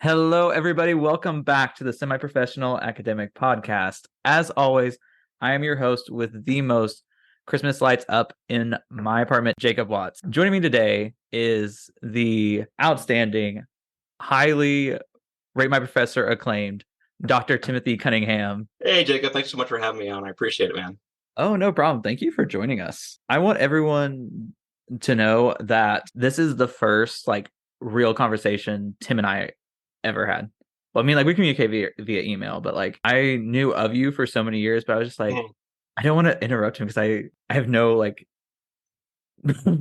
Hello, everybody. Welcome back to the Semi-Professional Academic Podcast. As always, I am your host with the most Christmas lights up in my apartment, Jacob Watts. Joining me today is the outstanding, highly rate my professor acclaimed Dr. Timothy Cunningham. Hey, Jacob. Thanks so much for having me on. I appreciate it, man. Oh, no problem. Thank you for joining us. I want everyone to know that this is the first real conversation Tim and I ever had. Well, I mean, we communicate via email, but I knew of you for so many years, but I was just I don't want to interrupt him because I have no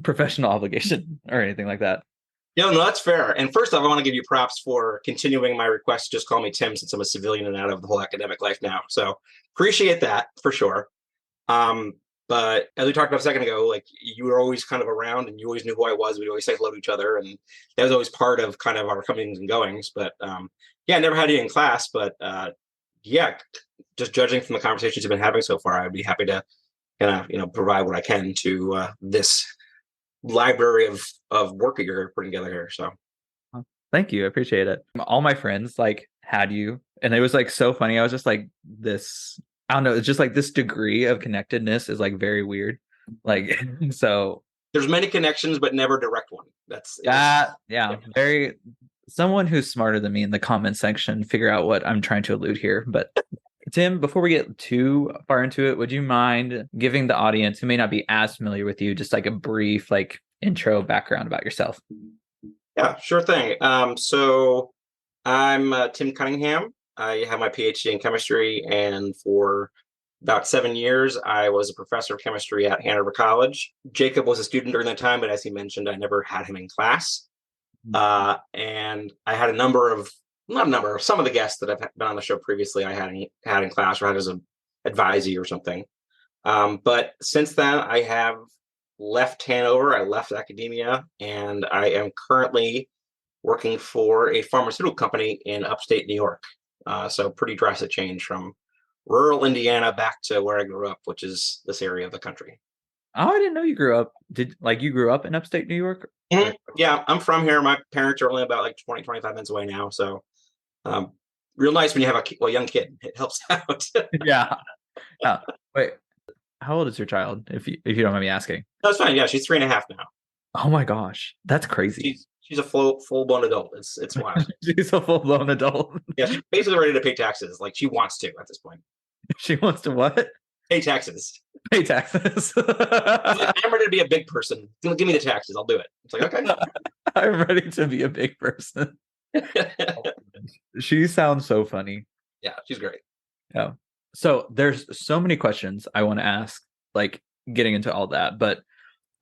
professional obligation or anything like that. No, that's fair. And first off, I want to give you props for continuing my request to just call me Tim since I'm a civilian and out of the whole academic life now. So appreciate that for sure. But as we talked about a second ago, you were always kind of around and you always knew who I was. We'd always say hello to each other. And that was always part of kind of our comings and goings. But yeah, I never had you in class. But yeah, just judging from the conversations you've been having so far, I'd be happy to provide what I can to this library of work that you're putting together here. So Thank you. I appreciate it. All my friends had you, and it was so funny. I was just this, I don't know, it's just this degree of connectedness is very weird. So there's many connections, but never direct one. Yeah, very someone who's smarter than me in the comment section figure out what I'm trying to allude here. But Tim, before we get too far into it, would you mind giving the audience who may not be as familiar with you just a brief intro background about yourself? Yeah, sure thing. So I'm Tim Cunningham. I have my Ph.D. in chemistry, and for about 7 years, I was a professor of chemistry at Hanover College. Jacob was a student during that time, but as he mentioned, I never had him in class. And I had some of the guests that have been on the show previously I had in class or had as an advisee or something. But since then, I have left Hanover, I left academia, and I am currently working for a pharmaceutical company in upstate New York. So pretty drastic change from rural Indiana back to where I grew up, which is this area of the country. Oh, I didn't know you grew up. You grew up in upstate New York? Mm-hmm. Yeah, I'm from here. My parents are only about 20, 25 minutes away now. So real nice when you have a young kid. It helps out. Yeah. Wait, how old is your child, if you don't mind me asking? That's fine. Yeah, she's 3.5 now. Oh my gosh, that's crazy. She's a full-blown adult. It's wild. She's a full-blown adult. Yeah, she's basically ready to pay taxes. She wants to at this point. She wants to what? Pay taxes. Pay taxes. I'm ready to be a big person. Give me the taxes. I'll do it. It's okay. I'm ready to be a big person. She sounds so funny. Yeah, she's great. Yeah. So there's so many questions I want to ask, getting into all that, but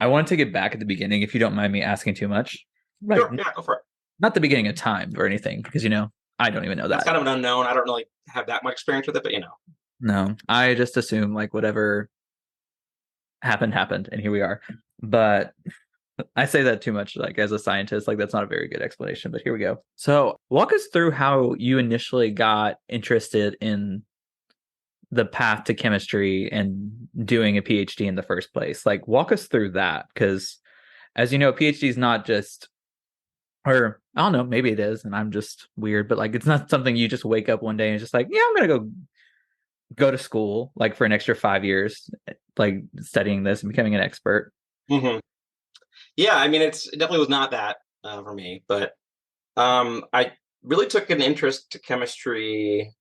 I want to take it back at the beginning, if you don't mind me asking too much. Sure, yeah, go for it. Not the beginning of time or anything, because I don't even know that. It's kind of an unknown. I don't really have that much experience with it, but No, I just assume whatever happened, and here we are. But I say that too much, as a scientist, that's not a very good explanation, but here we go. So walk us through how you initially got interested in the path to chemistry and doing a PhD in the first place. Walk us through that, because as you know, PhD is not just, or I don't know, maybe it is, and I'm just weird, but it's not something you just wake up one day and just yeah, I'm gonna go to school for an extra 5 years, studying this and becoming an expert. Mm-hmm. Yeah, I mean, it definitely was not that for me, but I really took an interest to chemistry,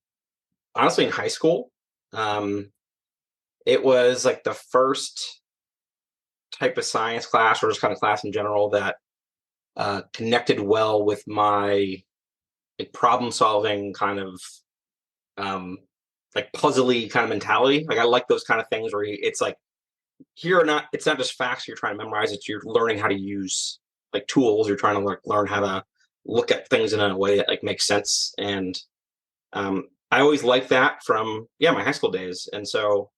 honestly, in high school. It was the first type of science class, or just kind of class in general, that connected well with my problem solving kind of puzzly kind of mentality. I like those kind of things where it's it's not just facts you're trying to memorize, it's you're learning how to use tools. You're trying to learn how to look at things in a way that makes sense. And I always liked that from my high school days. And so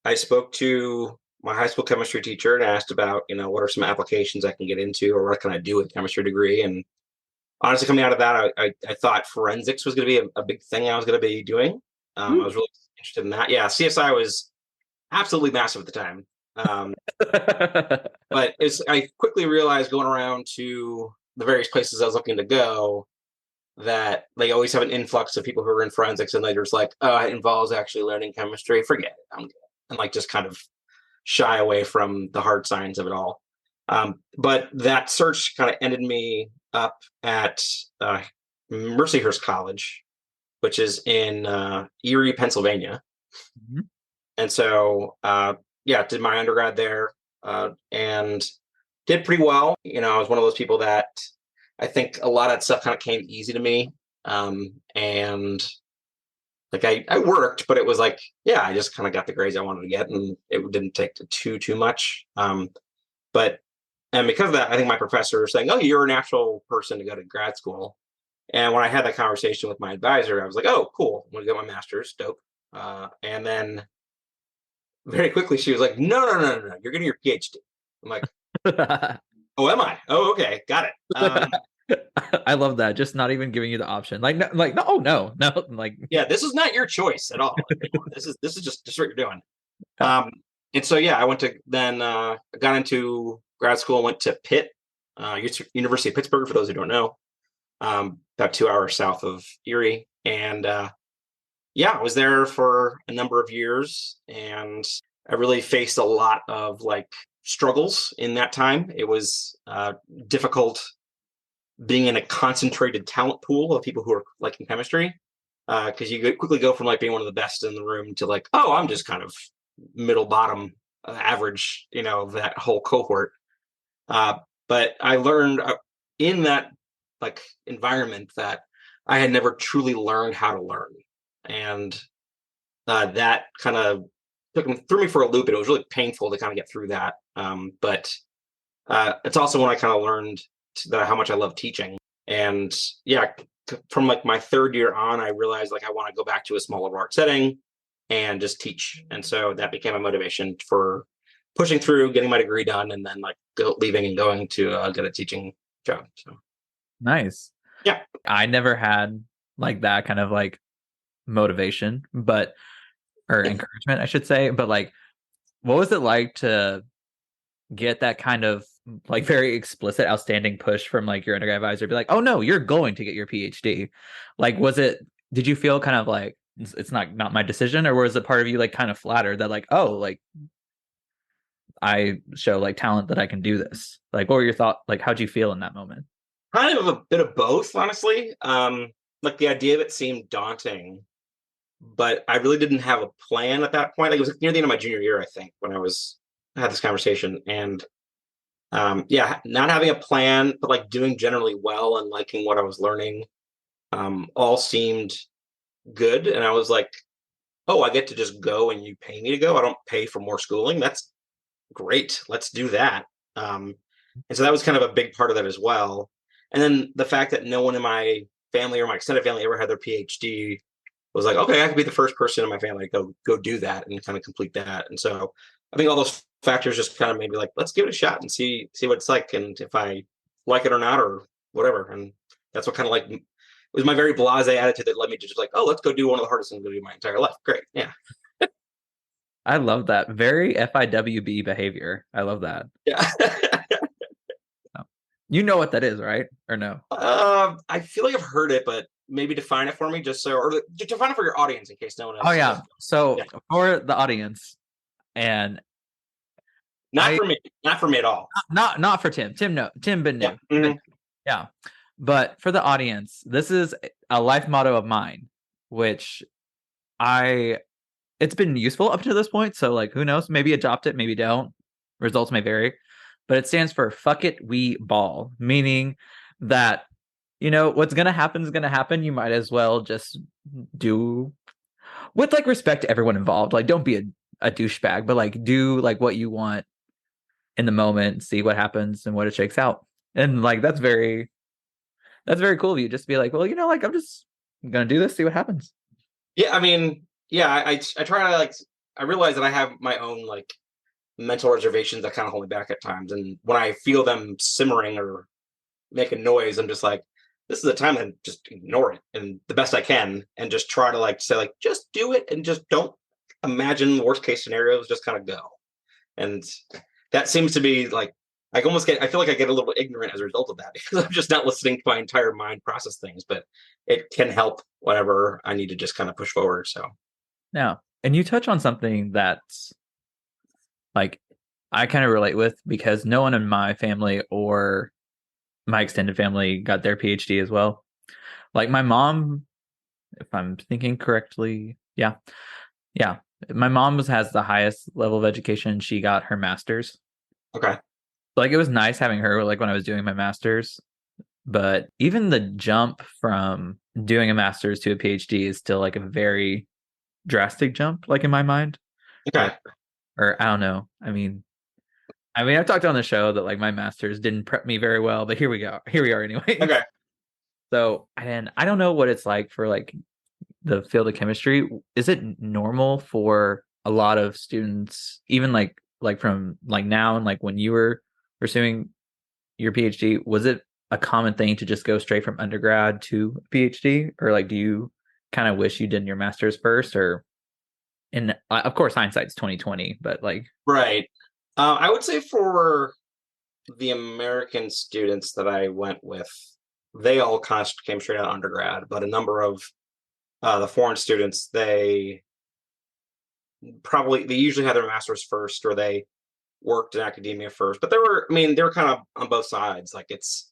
I spoke to my high school chemistry teacher and asked about, what are some applications I can get into, or what can I do with a chemistry degree? And honestly, coming out of that, I thought forensics was going to be a big thing I was going to be doing. I was really interested in that. Yeah, CSI was absolutely massive at the time. But I quickly realized, going around to the various places I was looking to go, that they always have an influx of people who are in forensics and they're just like, oh, it involves actually learning chemistry. Forget it. I'm good. And like just kind of shy away from the hard science of it all. But that search kind of ended me up at Mercyhurst College, which is in Erie, Pennsylvania. Mhm. And so, yeah, did my undergrad there and did pretty well. I was one of those people that I think a lot of that stuff kind of came easy to me. And like I worked, but it was like, yeah, I just kind of got the grades I wanted to get, and it didn't take too much. But and because of that, I think my professor was saying, "Oh, you're a natural person to go to grad school." And when I had that conversation with my advisor, I was like, "Oh, cool, I'm going to get my master's, dope." And then very quickly, she was like, "No, no, no, no, no, you're getting your PhD." I'm like, "Oh, am I? Oh, okay, got it." I love that. Just not even giving you the option. Like, no, like, no, oh, no. Like, Yeah, this is not your choice at all. Like, this is just what you're doing. And so yeah, I went to then got into grad school and went to Pitt, University of Pittsburgh, for those who don't know, about 2 hours south of Erie. And yeah, I was there for a number of years, and I really faced a lot of like struggles in that time. It was difficult being in a concentrated talent pool of people who are like in chemistry, because you quickly go from like being one of the best in the room to like, oh, I'm just kind of middle bottom average, that whole cohort. But I learned in that like environment that I had never truly learned how to learn, and that kind of threw me for a loop. And it was really painful to kind of get through that. But it's also when I kind of learned that how much I love teaching. And yeah, from like my third year on, I realized like I want to go back to a smaller art setting and just teach. And so that became a motivation for pushing through, getting my degree done, and then like leaving and going to get a teaching job. So nice. yeah. I never had like that kind of like motivation, or encouragement, I should say. But like, what was it like to get that kind of like very explicit, outstanding push from like your undergrad advisor? Be like, oh no, you're going to get your PhD. Like, did you feel kind of like it's not my decision, or was it part of you like kind of flattered that like, oh, like I show like talent that I can do this? Like, what were your thoughts? Like, how'd you feel in that moment? Kind of a bit of both, honestly. Like the idea of it seemed daunting, but I really didn't have a plan at that point. Like it was near the end of my junior year, I think, when I had this conversation. And yeah, not having a plan, but like doing generally well and liking what I was learning, all seemed good. And I was like, oh, I get to just go and you pay me to go. I don't pay for more schooling. That's great. Let's do that. And so that was kind of a big part of that as well. And then the fact that no one in my family or my extended family ever had their PhD was like, okay, I could be the first person in my family to go do that and kind of complete that. And so I think all those factors just kind of made me like, let's give it a shot and see what it's like, and if I like it or not or whatever. And that's what kind of like it was my very blasé attitude that led me to just like, oh, let's go do one of the hardest things I'm going to do my entire life. Great, yeah, I love that. Very FIWB behavior. I love that. yeah. Oh. You know what that is, right? Or no? I feel like I've heard it, but maybe define it for me, just so, or define it for your audience in case no one Oh else. yeah. So Yeah. for the audience, and Not I for me, not for me at all. not for Tim. Tim no. Tim been Yeah. new. Mhm. Yeah. But for the audience, this is a life motto of mine, which it's been useful up to this point. So like who knows? Maybe adopt it, maybe don't. Results may vary. But it stands for fuck it, we ball, meaning that what's gonna happen is gonna happen. You might as well just do with like respect to everyone involved. Like don't be a douchebag, but like do like what you want in the moment, see what happens and what it shakes out. And like that's very cool of you. Just be like, well, like I'm just gonna do this, see what happens. Yeah, I mean, yeah, I try to like I realize that I have my own like mental reservations that kind of hold me back at times, and when I feel them simmering or making noise, I'm just like, this is a time to just ignore it and the best I can, and just try to like say like just do it and just don't imagine worst case scenarios, just kind of go. And that seems to be like I feel like I get a little ignorant as a result of that because I'm just not listening to my entire mind process things, but it can help whenever I need to just kind of push forward. So, Now, and you touch on something that's like I kind of relate with because no one in my family or my extended family got their PhD as well. Like my mom, if I'm thinking correctly, yeah, yeah. My has the highest level of education. She got her master's. okay. Like it was nice having her like when I was doing my master's, but even the jump from doing a master's to a PhD is still like a very drastic jump, like in my mind. Okay. Or I don't know. I mean, I've talked on the show that like my master's didn't prep me very well, but here we go. Here we are anyways. Okay. So, and I don't know what it's like for like the field of chemistry. Is it normal for a lot of students, even like from like now and like when you were pursuing your PhD, was it a common thing to just go straight from undergrad to PhD, or like do you kind of wish you did your master's first, or and of course hindsight's 2020, but like Right. I would say for the American students that I went with, they all kind of came straight out of undergrad, but a number of the foreign students, they usually had their master's first, or they worked in academia first. But they were kind of on both sides. Like it's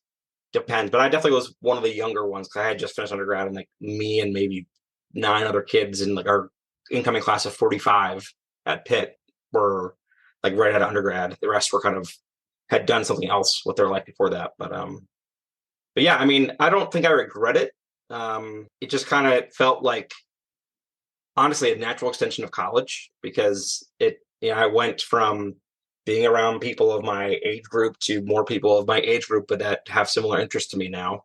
depends. But I definitely was one of the younger ones because I had just finished undergrad, and like me and maybe 9 other kids in like our incoming class of 45 at Pitt were like right out of undergrad. The rest were kind of had done something else with their life before that. But yeah, I mean, I don't think I regret it. It just kind of felt like honestly a natural extension of college because I went from being around people of my age group to more people of my age group, but that have similar interests to me now.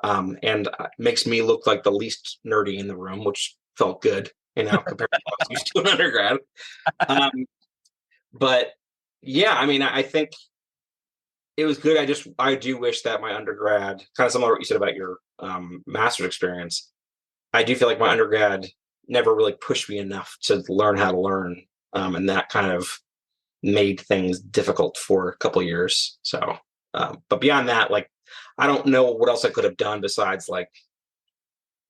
And makes me look like the least nerdy in the room, which felt good, compared to what I was used to in undergrad. Um, but yeah, I mean, I think it was good. I do wish that my undergrad, kind of similar to what you said about your master's experience, I do feel like my undergrad never really pushed me enough to learn how to learn, and that kind of made things difficult for a couple of years. So, but beyond that, like I don't know what else I could have done besides like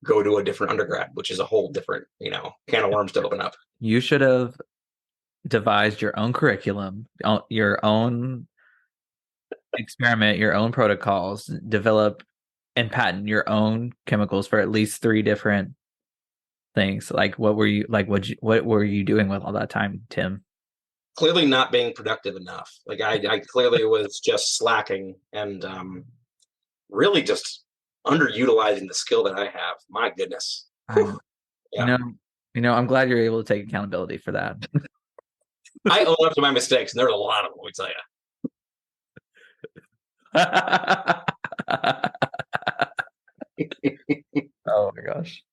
go to a different undergrad, which is a whole different, can of worms to open up. you should have devised your own curriculum, your own experiment, your own protocols, develop and patent your own chemicals for at least three different things. Like what were you like what were you doing with all that time, Tim? Clearly not being productive enough. Like I clearly was just slacking and really just underutilizing the skill that I have. My goodness. I'm Whew. you Yeah. know, I'm glad you're able to take accountability for that. I own up to my mistakes, and there's a lot of them, let me tell you. Oh my gosh.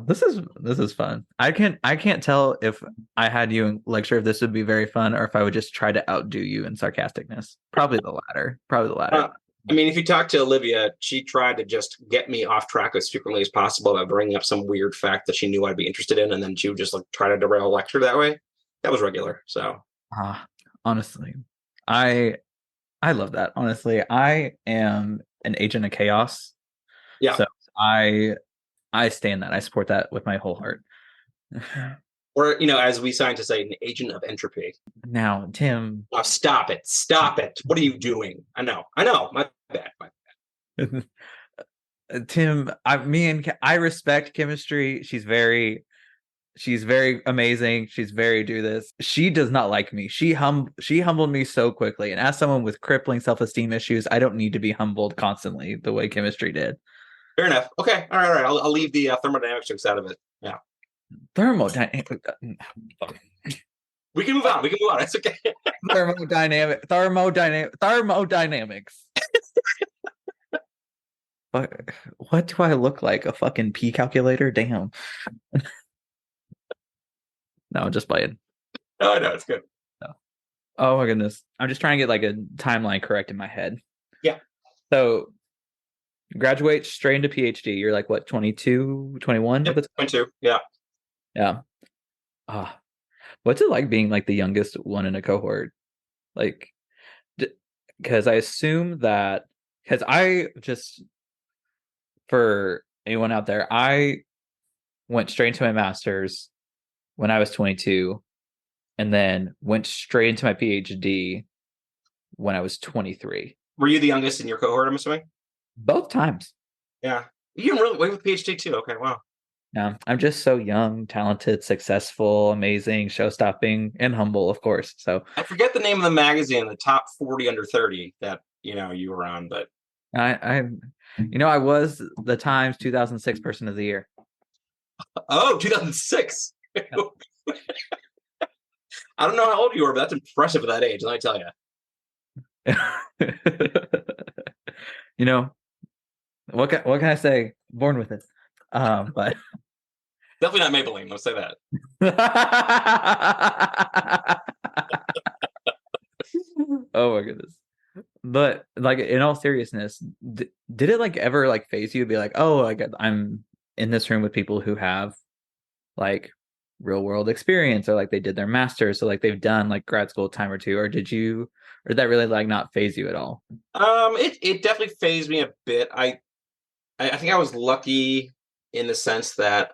This is fun. I can't tell if I had you in lecture if this would be very fun or if I would just try to outdo you in sarcasticness. Probably the latter. Probably the latter. I mean, if you talk to Olivia, she tried to just get me off track as frequently as possible by bringing up some weird fact that she knew I'd be interested in, and then she would just like try to derail a lecture that way. That was regular. So Honestly, I I love that. Honestly, I am an agent of chaos, yeah, so I stand that. I support that with my whole heart. or as we scientists say, an agent of entropy. Now, Tim, Oh, stop it! What are you doing? I know. My bad. Tim, I respect chemistry. She's very amazing. She's very do this. She does not like me. She humbled me so quickly. And as someone with crippling self-esteem issues, I don't need to be humbled constantly the way chemistry did. Fair enough. Okay, all right. I'll leave the thermodynamics jokes out of it. Yeah, Thermodynamic we can move on. We can move on. It's okay. thermodynamics. What do I look like? A fucking P calculator? Damn. No, just playing. Oh no, it's good. No. Oh my goodness. I'm just trying to get like a timeline correct in my head. Yeah. So graduate straight into PhD. You're like what, 22, 21? Yep. 22. Yeah. Yeah. Ah, what's it like being like the youngest one in a cohort? Like, because I assume that because I just for anyone out there, I went straight into my master's when I was 22, and then went straight into my PhD when I was 23. Were you the youngest in your cohort, I'm assuming? Both times. Yeah. You didn't really wait with PhD too. Okay, wow. Yeah, I'm just so young, talented, successful, amazing, show-stopping, and humble, of course. So I forget the name of the magazine, the top 40 under 30 that you were on, but I I was the Times 2006 Person of the Year. oh, 2006. Yep. I don't know how old you were, but that's impressive at that age, let me tell you. You know, what can I say? Born with it. But Definitely not Maybelline, let's say that. Oh my goodness. But like in all seriousness, did it like ever like phase you to be like, oh, I'm in this room with people who have like real world experience, or like they did their masters, so like they've done like grad school a time or two, or did that really like not phase you at all? It definitely phased me a bit. I think I was lucky in the sense that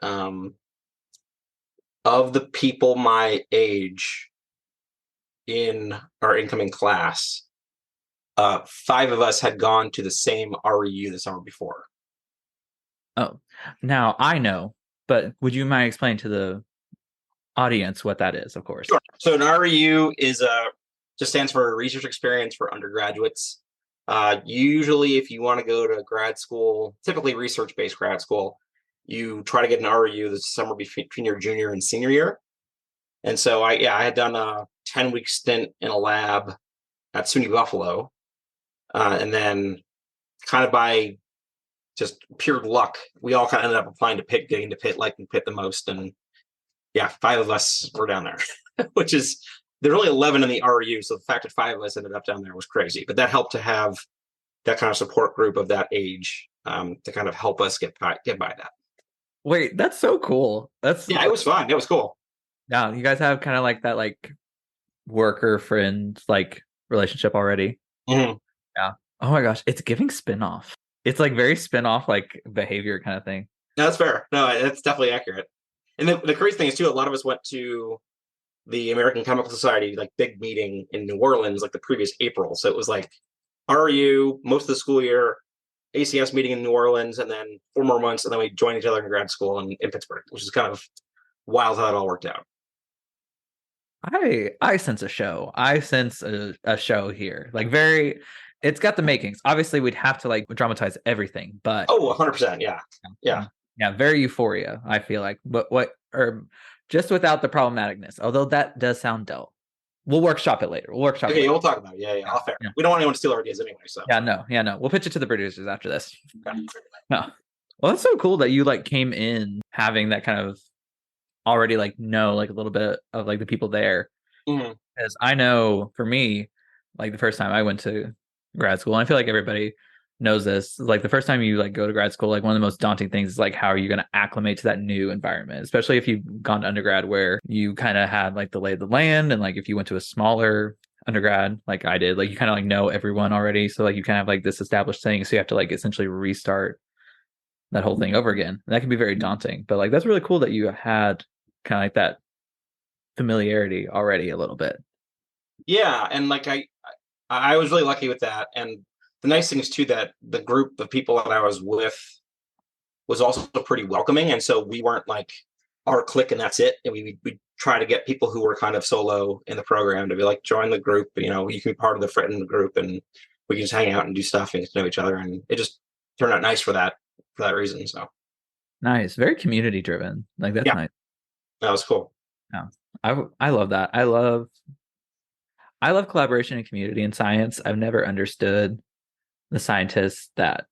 of the people my age in our incoming class, 5 of us had gone to the same REU the summer before. Oh, now I know, but would you mind explaining to the audience what that is, of course? Sure. So an REU is just stands for research experience for undergraduates. Usually, if you want to go to grad school, typically research-based grad school, you try to get an REU the summer between your junior and senior year. And so I had done a 10-week stint in a lab at SUNY Buffalo, and then kind of by just pure luck, we all kind of ended up applying to Pitt, getting to Pitt, liking Pitt the most, and yeah, 5 of us were down there, which is there's only 11 in the RU, so the fact that 5 of us ended up down there was crazy. But that helped to have that kind of support group of that age to kind of help us get by that. Wait, that's so cool. That's Yeah, it was fun. It was cool. Yeah, you guys have kind of like that like worker friend like relationship already. Mm-hmm. Yeah. Oh my gosh, it's giving spin-off. It's like very spin-off like behavior kind of thing. No, that's fair. No, that's definitely accurate. And the crazy thing is too, a lot of us went to the American Chemical Society like big meeting in New Orleans like the previous April. So it was like RU most of the school year, ACS meeting in New Orleans, and then 4 more months, and then we joined each other in grad school in Pittsburgh, which is kind of wild how it all worked out. I sense a show. I sense a show here. Like very it's got the makings. Obviously we'd have to like dramatize everything, but Oh, 100%. Yeah. Yeah. yeah, very euphoria, I feel like. But what or just without the problematicness. Although that does sound dull. We'll workshop it later. We'll workshop it Okay, later. we'll talk about it. Yeah, all fair. Yeah. We don't want anyone to steal our ideas anyway, so. Yeah, no. We'll pitch it to the producers after this. Okay. No. Well, that's so cool that you like came in having that kind of already like know like a little bit of like the people there. Mm-hmm. Because I know for me, like the first time I went to grad school, and I feel like everybody knows this, like the first time you like go to grad school, like one of the most daunting things is like how are you going to acclimate to that new environment, especially if you've gone to undergrad where you kind of had like the lay of the land, and like if you went to a smaller undergrad like I did, like you kind of like know everyone already, so like you kind of have like this established thing, so you have to like essentially restart that whole thing over again. And that can be very daunting, but like that's really cool that you had kind of like that familiarity already a little bit. Yeah, and like I was really lucky with that. And the nice thing is too that the group of people that I was with was also pretty welcoming. And so we weren't like our clique and that's it. And we try to get people who were kind of solo in the program to be like, join the group, you can be part of the friend in the group and we can just hang out and do stuff and get to know each other. And it just turned out nice for that reason. So Nice, very community driven. Like that's yeah, nice. that was cool. Yeah. I love that. I love collaboration and community in science. I've never understood the scientists that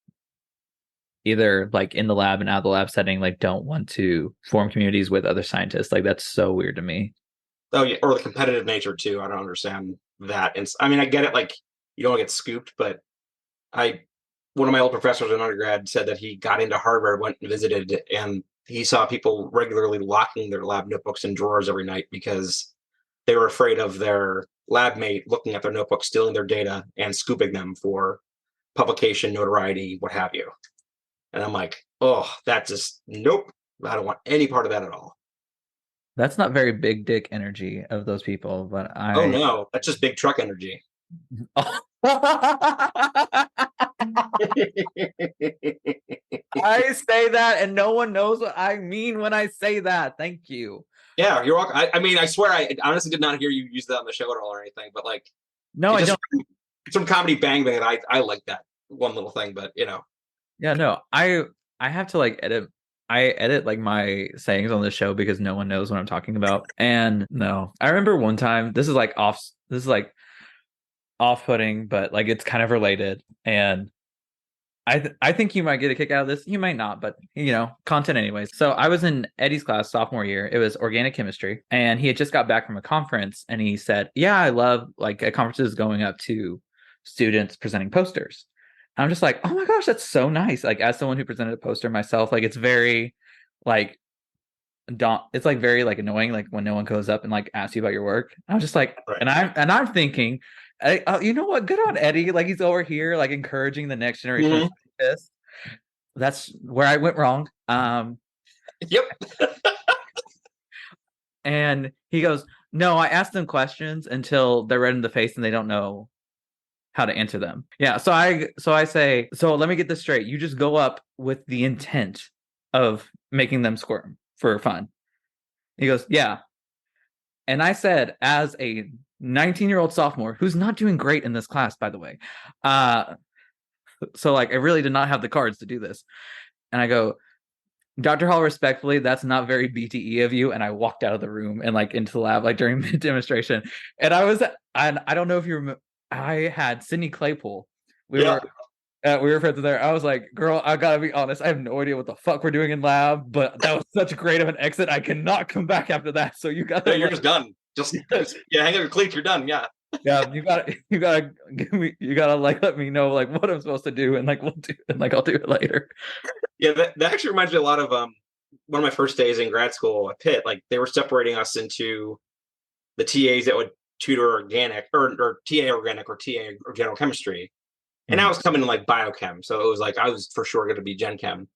either like in the lab and out of the lab setting like don't want to form communities with other scientists. Like that's so weird to me. Oh yeah, or the competitive nature too. I don't understand that. And I mean, I get it. Like you don't want to get scooped, but one of my old professors in undergrad said that he got into Harvard, went and visited, and he saw people regularly locking their lab notebooks in drawers every night because they were afraid of their lab mate looking at their notebook, stealing their data, and scooping them for publication, notoriety, what have you. And I'm like, oh, that just nope. I don't want any part of that at all. That's not very big dick energy of those people, but Oh I no, that's just big truck energy. I say that and no one knows what I mean when I say that. Thank you. Yeah, you're welcome. I mean, I swear, I honestly did not hear you use that on the show at all or anything, but like, No, it I just don't. some comedy bang bang. And I like that one little thing, but you know, Yeah, no. I have to like edit I edit like my sayings on the show because no one knows what I'm talking about. And no. I remember one time, this is like off-putting, but like it's kind of related. And I think you might get a kick out of this. You might not, but content anyways. So I was in Eddie's class sophomore year. It was organic chemistry, and he had just got back from a conference, and he said, "Yeah, I love like at conferences going up to students presenting posters." And I'm just like, "Oh my gosh, that's so nice!" Like as someone who presented a poster myself, like it's very like it's like very like annoying like when no one goes up and like asks you about your work. I was just like, right. and I'm thinking, you know what? Good on Eddie. Like he's over here like encouraging the next generation of Mm-hmm. scientists. That's where I went wrong. Yep. And he goes, "No, I asked them questions until they're red in the face and they don't know how to answer them." Yeah, so I say, "So let me get this straight. You just go up with the intent of making them squirm for fun." He goes, "Yeah." And I said, as a 19-year-old sophomore who's not doing great in this class, by the way, so like I really did not have the cards to do this. And I go, "Dr. Hall, respectfully, that's not very BTE of you." And I walked out of the room and like into the lab, like during the demonstration. And I don't know if you remember, I had Sydney Claypool. We Yeah. were, we were friends with her. I was like, "Girl, I gotta be honest. I have no idea what the fuck we're doing in lab, but that was such great of an exit. I cannot come back after that. So you No, gotta you're like, just done. Just yeah, hang up your cleats. You're done. Yeah. yeah, you gotta give me, you gotta like let me know like what I'm supposed to do, and like we'll do, and like I'll do it later." Yeah, that actually reminds me a lot of one of my first days in grad school at Pitt. Like they were separating us into the TAs that would tutor organic or TA organic or TA or general chemistry. And I Mhm. was coming in like biochem. So it was like I was for sure going to be gen chem.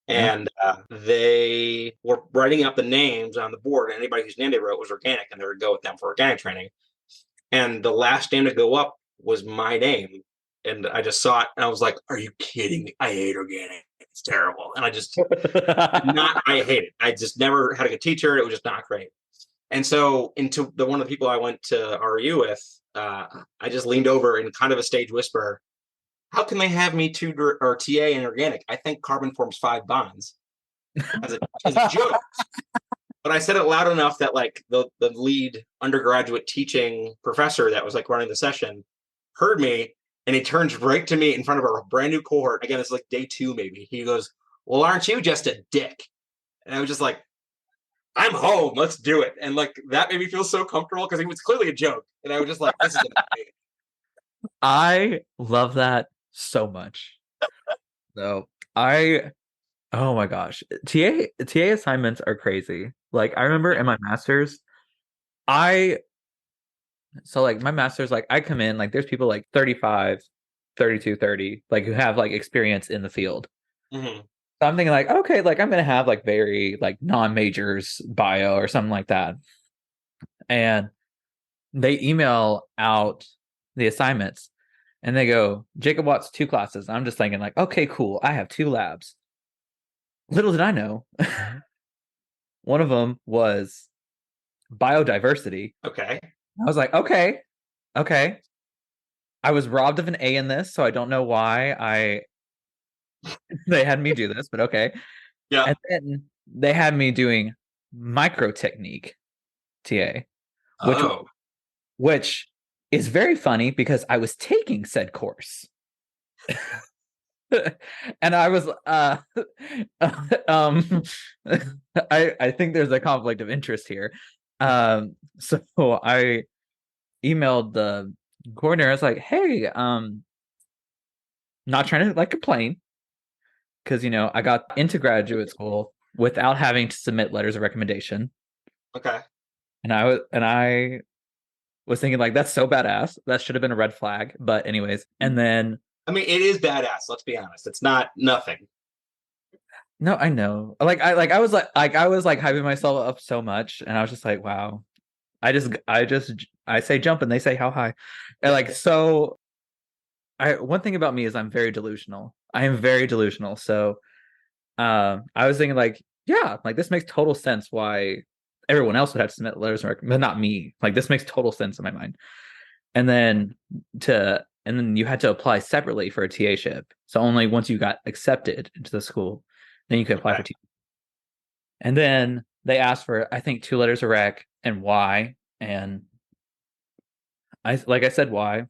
Yeah. And they were writing up the names on the board. And anybody whose name they wrote was organic, and they would go with them for organic training. And the last name to go up was my name. And I just saw it and I was like, are you kidding me? I hate organic. It's terrible. And I just not, I hate it. I just never had a good teacher. It was just not great. And so into the one of the people I went to RU with, I just leaned over in kind of a stage whisper, how can they have me tutor or TA in organic? I think carbon forms 5 bonds as a joke. But I said it loud enough that like the lead undergraduate teaching professor that was like running the session heard me, and he turns right to me in front of a brand new cohort. Again, it's like day 2 maybe. He goes, "Well, aren't you just a dick?" And I was just like, "I'm home. Let's do it." And like that made me feel so comfortable because it was clearly a joke, and I was just like, "This is amazing." I love that so much. So I oh my gosh. TA assignments are crazy. Like I remember Yeah. in my master's, I so like my master's, like I come in, like there's people like 35, 32, 30, like who have like experience in the field. Mm-hmm. So I'm thinking like, okay, like I'm gonna have like very like non-majors bio or something like that. And they email out the assignments and they go, "Jacob Watts, 2 classes." I'm just thinking like, okay, cool. I have 2 labs. Little did I know, one of them was biodiversity. Okay. I was like, okay, okay. I was robbed of an A in this, so I don't know why they had me do this, but okay. Yeah. And then they had me doing micro technique TA, which Oh. which is very funny because I was taking said course. And I was um I think there's a conflict of interest here. So I emailed the coordinator. I was like, "Hey, not trying to like complain because I got into graduate school without having to submit letters of recommendation." Okay. And I was thinking like that's so badass. That should have been a red flag. But anyways, and then I mean, it is badass. Let's be honest. It's not nothing. no, I know. I was like hyping myself up so much, and I was just like, wow. I say jump, and they say how high, and like so. One thing about me is I'm very delusional. I am very delusional. So I was thinking like, yeah, like this makes total sense why everyone else would have to submit letters of recommendation, but not me. Like this makes total sense in my mind. And then you had to apply separately for a TA-ship. So only once you got accepted into the school, then you could apply Okay. for TA. And then they asked for I think two letters of rec and why. And I said why.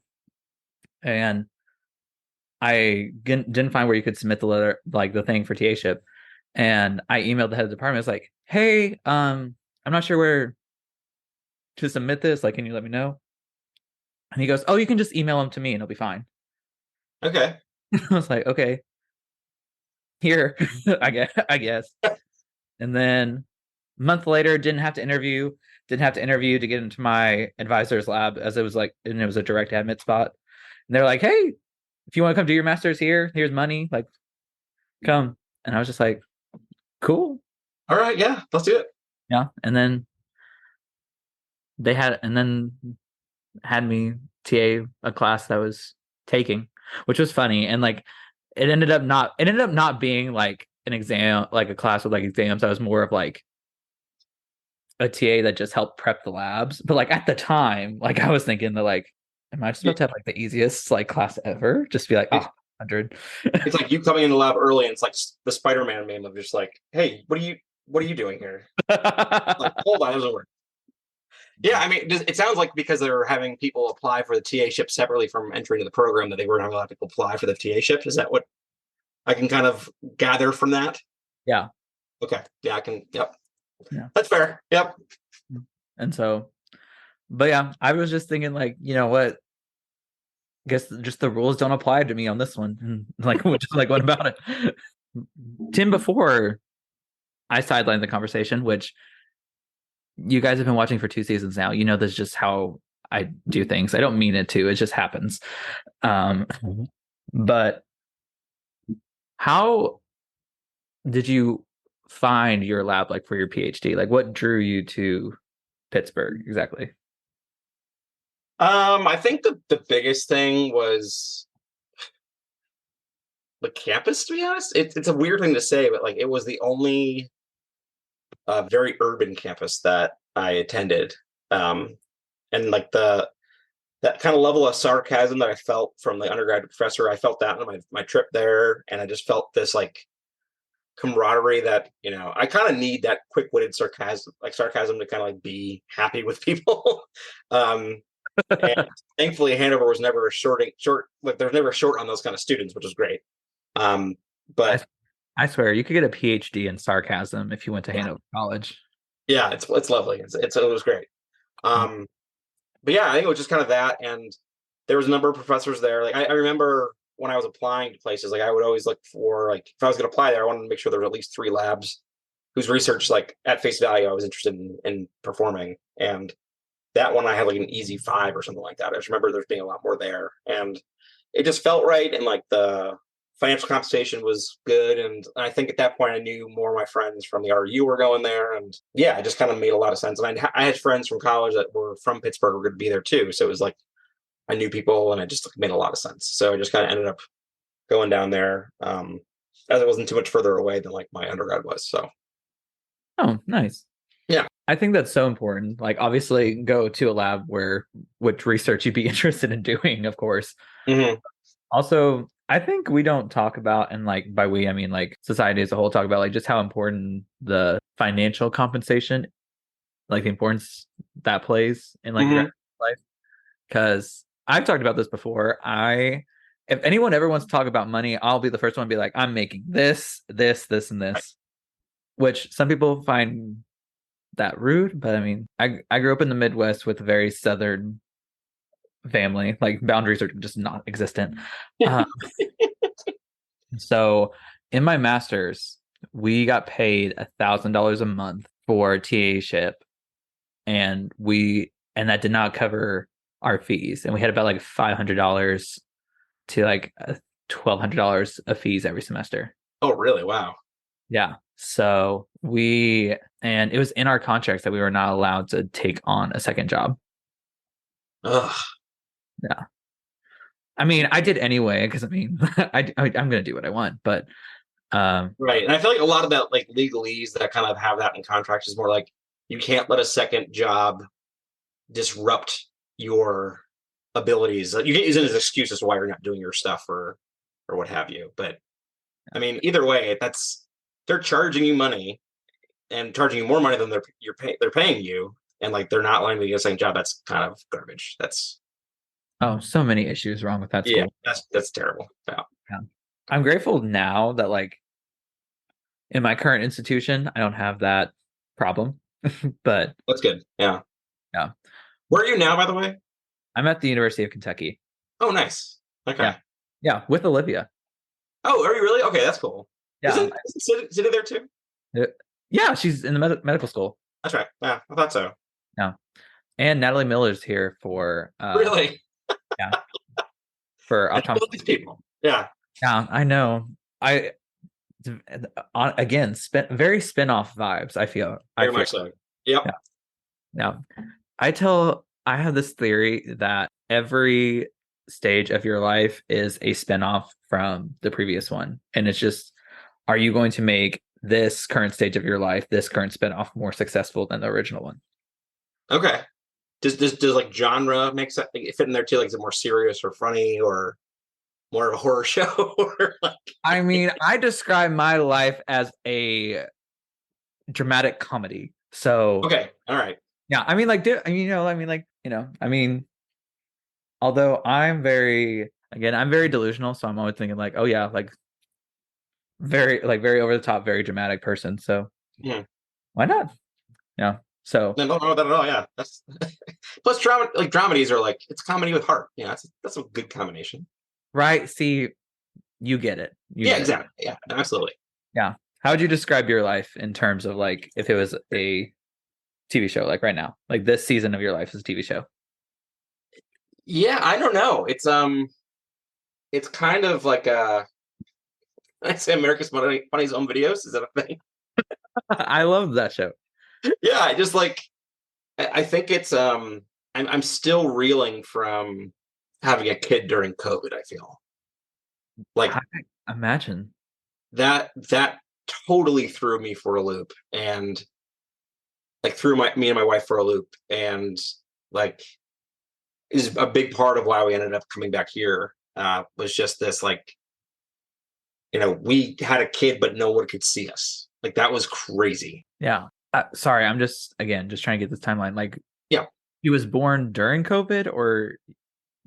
And didn't find where you could submit the letter, like the thing for TA-ship. And I emailed the head of the department. I was like, hey, I'm not sure where to submit this. Like, can you let me know? And he goes, oh, you can just email them to me and it'll be fine. Okay. I was like, okay, here, I guess. And then a month later, didn't have to interview to get into my advisor's lab as it was like, and it was a direct admit spot. And they're like, hey, if you want to come do your master's here, here's money. Like, come. And I was just like, cool. All right. Yeah. Let's do it. Yeah. And then had me TA a class that I was taking, which was funny. And like it ended up not being like an exam, like a class with like exams. I was more of like a TA that just helped prep the labs. But like at the time, like I was thinking that like, am I just about to have like the easiest like class ever? Just be like, oh, 100. It's like you coming in the lab early, and it's like the Spider-Man meme of just like, "Hey, what are you doing here?" Like, hold on, it doesn't work. Yeah, I mean, it sounds like because they're having people apply for the TA ship separately from entering the program that they weren't having a lot of people apply for the TA ship. Is that what I can kind of gather from that? Yeah. Okay, yeah, I can. Yep, Yeah. that's fair. Yep. And so, but yeah, I was just thinking like, you know what? Guess just the rules don't apply to me on this one. And like, just like, what about it? Tim, before I sidelined the conversation, which you guys have been watching for 2 seasons now. You know, that's just how I do things. I don't mean it to. It just happens. Um, but how did you find your lab like for your PhD? Like, what drew you to Pittsburgh exactly? I think the biggest thing was the campus. To be honest, it's a weird thing to say, but like it was the only very urban campus that I attended. And like that kind of level of sarcasm that I felt from the undergraduate professor, I felt that on my trip there, and I just felt this like camaraderie that I kind of need that quick-witted sarcasm to kind of like be happy with people. And thankfully, Hanover was never a short. Like there was never a short on those kind of students, which was great. Um, I, but I swear you could get a PhD in sarcasm if you went to yeah, Hanover College. yeah, it's lovely. It was great. Um, but yeah, I think it was just kind of that, and there was a number of professors there. Like I remember when I was applying to places, like I would always look for like if I was going to apply there, I wanted to make sure there were at least 3 labs whose research, like at face value, I was interested in performing. And that one I had like an easy 5 or something like that. I just remember there's being a lot more there, and it just felt right. And like the financial compensation was good, and I think at that point I knew more of my friends from the RU were going there, and yeah, it just kind of made a lot of sense. And I had friends from college that were from Pittsburgh were going to be there too, so it was like I knew people, and it just made a lot of sense. So I just kind of ended up going down there, as it wasn't too much further away than like my undergrad was. So Oh, nice. yeah. I think that's so important. Like, obviously, go to a lab where which research you'd be interested in doing, of course. Hmm. Also, I think we don't talk about, and like by we, I mean like society as a whole, talk about like just how important the financial compensation, like the importance that plays in like grad Hmm. life. Because I've talked about this before. If anyone ever wants to talk about money, I'll be the first one to be like, I'm making this, this, this, and Right. this, which some people find that rude, but I mean, I grew up in the Midwest with a very southern family. Like boundaries are just not existent. Uh, so in my master's, we got paid $1,000 a month for TA ship, and that did not cover our fees, and we had about like $500 to like $1,200 of fees every semester. Oh, really? Wow. Yeah. So and it was in our contracts that we were not allowed to take on a second job. Ugh. Yeah. I mean, I did anyway because I mean, I'm going to do what I want, but Right. And I feel like a lot of that, like legalese that kind of have that in contracts is more like you can't let a second job disrupt your abilities. You can't use it as an excuse as to why you're not doing your stuff or what have you. But I mean, either way, they're charging you money and charging you more money than they're paying you, and like they're not letting you get a second job. That's kind of garbage. That's so many issues wrong with that yeah, school. that's terrible. Yeah. Yeah. I'm grateful now that like in my current institution, I don't have that problem, but That's good. Yeah. yeah, Where are you now, by the way? I'm at the University of Kentucky. Oh, nice. Okay. Yeah. Yeah. With Olivia. Oh, are you really? Okay, that's cool. Yeah. Isn't City there too? Yeah. She's in the medical school. That's right. Yeah, I thought so. Yeah. And Natalie Miller's here for, Really? yeah, for I know these people. Yeah. Yeah, I know. Again, very spin-off vibes, I feel. Very much so. Yep. Yeah. Yeah. I have this theory that every stage of your life is a spin-off from the previous one. And it's just, are you going to make this current stage of your life, this current spin-off more successful than the original one? Okay. Does like genre make sense fit in there too? Like is it more serious or funny or more of a horror show? Or like I mean, I describe my life as a dramatic comedy. So okay, all right. yeah, I mean, like, I mean, although I'm very delusional, so I'm always thinking like, oh yeah, very over the top, very dramatic person. So Yeah. why not? Yeah. So No, no, that at all. Yeah, that's plus drama. Like dramedies are like it's comedy with heart. Yeah, that's a good combination. right, see, you get it. You Yeah, get it. exactly. Yeah, absolutely. Yeah. How would you describe your life in terms of like if it was a TV show, like right now, like this season of your life is a TV show? Yeah, I don't know. It's kind of like I say America's Funniest Home Videos. Is that a thing? I love that show. Yeah, I just like I think it's I'm still reeling from having a kid during COVID, I feel. Like I imagine. that totally threw me for a loop and like threw me and my wife for a loop and like is a big part of why we ended up coming back here was just this like we had a kid but no one could see us like that was crazy. Yeah. Sorry, I'm just trying to get this timeline. Like, Yeah, he was born during COVID, or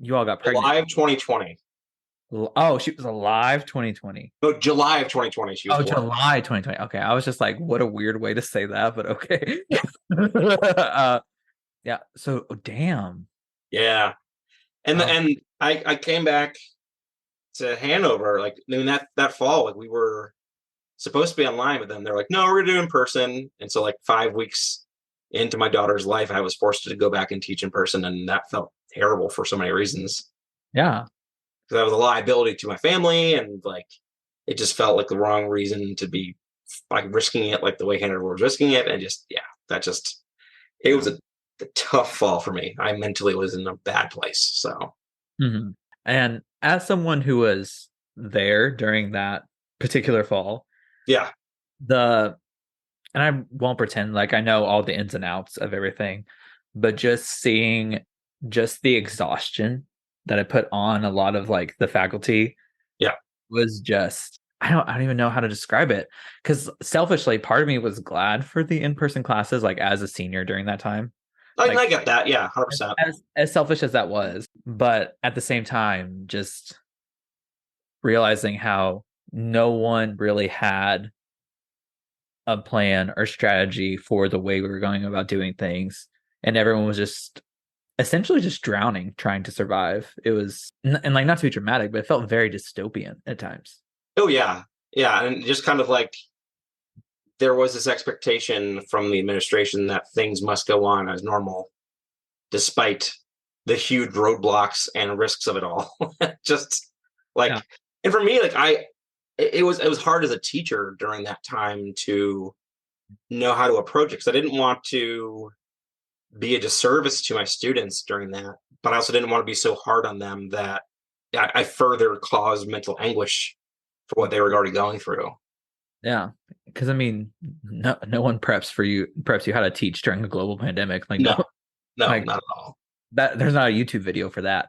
you all got pregnant? July of 2020. Oh, she was alive 2020. No, July of 2020 she was Oh, born. July 2020. Okay, I was just like, what a weird way to say that, but okay. Yeah. So, damn. Yeah, and Wow. and I came back to Hanover like I mean that fall like we were supposed to be online, but then they're like, no, we're gonna do it in person. And so like 5 weeks into my daughter's life, I was forced to go back and teach in person, and that felt terrible for so many reasons. Yeah. Because I was a liability to my family, and like it just felt like the wrong reason to be like risking it, like the way Hanover was risking it, and just yeah, that just it was a tough fall for me. I mentally was in a bad place. So Mhm. And as someone who was there during that particular fall, yeah, the and I won't pretend like I know all the ins and outs of everything, but just seeing just the exhaustion that I put on a lot of like the faculty yeah. was just I don't even know how to describe it, because selfishly part of me was glad for the in-person classes like as a senior during that time. I Like get that. Yeah, 100%. as selfish as that was, but at the same time just realizing how no one really had a plan or strategy for the way we were going about doing things, and everyone was just essentially just drowning trying to survive. It was and like not to be dramatic, but it felt very dystopian at times. Oh yeah, yeah, and just kind of like there was this expectation from the administration that things must go on as normal, despite the huge roadblocks and risks of it all. Just Yeah. like, and for me, like it was hard as a teacher during that time to know how to approach it because I didn't want to be a disservice to my students during that, but I also didn't want to be so hard on them that I further caused mental anguish for what they were already going through. Yeah. Because I mean, no one preps you how to teach during a global pandemic. Like no, No, no, like not at all. that. There's not a YouTube video for that.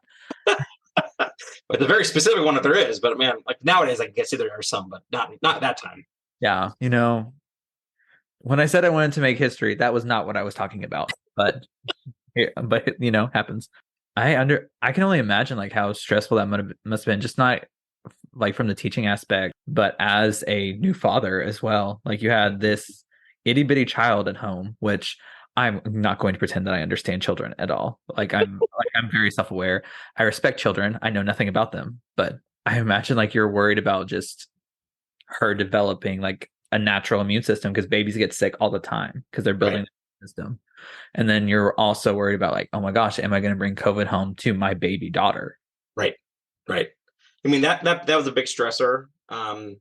But the very specific one that there is, but man, like nowadays I can see there are some, but not that time. Yeah. When I said I wanted to make history, that was not what I was talking about. But happens. I can only imagine like how stressful that must have been, just not like from the teaching aspect, but as a new father as well. Like you had this itty bitty child at home, which I'm not going to pretend that I understand children at all. I'm very self-aware. I respect children. I know nothing about them, but I imagine like you're worried about just her developing like a natural immune system because babies get sick all the time because they're Right, building the system. And then you're also worried about like, oh my gosh, am I going to bring COVID home to my baby daughter? right, right. I mean that was a big stressor. And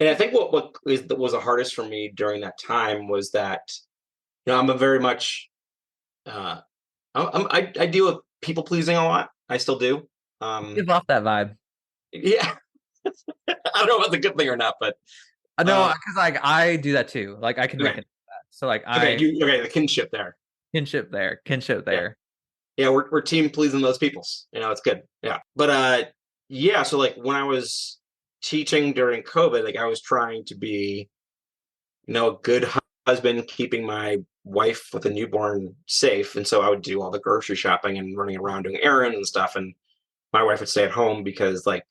I think was the hardest for me during that time was that I'm a very much uh, I deal with people pleasing a lot. I still do. Give off that vibe. Yeah, I don't know if that's a good thing or not, but No, uh, because like I do that too. Like I can okay, recognize that. So like okay, I okay, the kinship there. kinship Yeah, there. yeah, we're team pleasing those peoples. It's good. Yeah, but yeah. So like when I was teaching during COVID, like I was trying to be a good husband, keeping my wife with a newborn safe, and so I would do all the grocery shopping and running around doing errands and stuff, and my wife would stay at home because like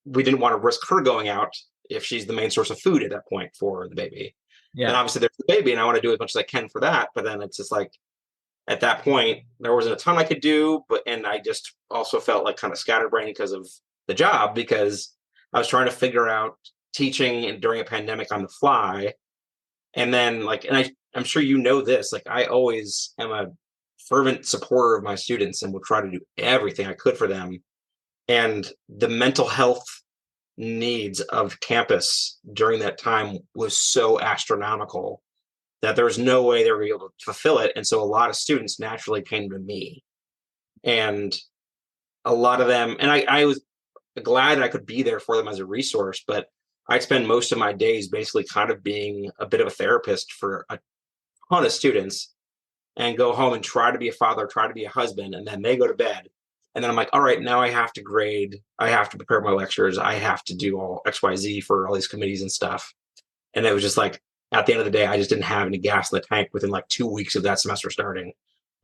we didn't want to risk her going out if she's the main source of food at that point for the baby. And Yeah. obviously there's the baby, and I want to do as much as I can for that. But then it's just like at that point there wasn't a ton I could do, and I just also felt like kind of scatterbrained because of the job because I was trying to figure out teaching during a pandemic on the fly. And then like, and I'm sure this, like I always am a fervent supporter of my students and will try to do everything I could for them. And the mental health needs of campus during that time was so astronomical that there was no way they were able to fulfill it. And so a lot of students naturally came to me. And a lot of them, and I was glad I could be there for them as a resource, but I'd spend most of my days basically kind of being a bit of a therapist for a ton of students and go home and try to be a father, try to be a husband, and then they go to bed. And then I'm like, all right, now I have to grade, I have to prepare my lectures, I have to do all XYZ for all these committees and stuff. And it was just like at the end of the day, I just didn't have any gas in the tank within like 2 weeks of that semester starting.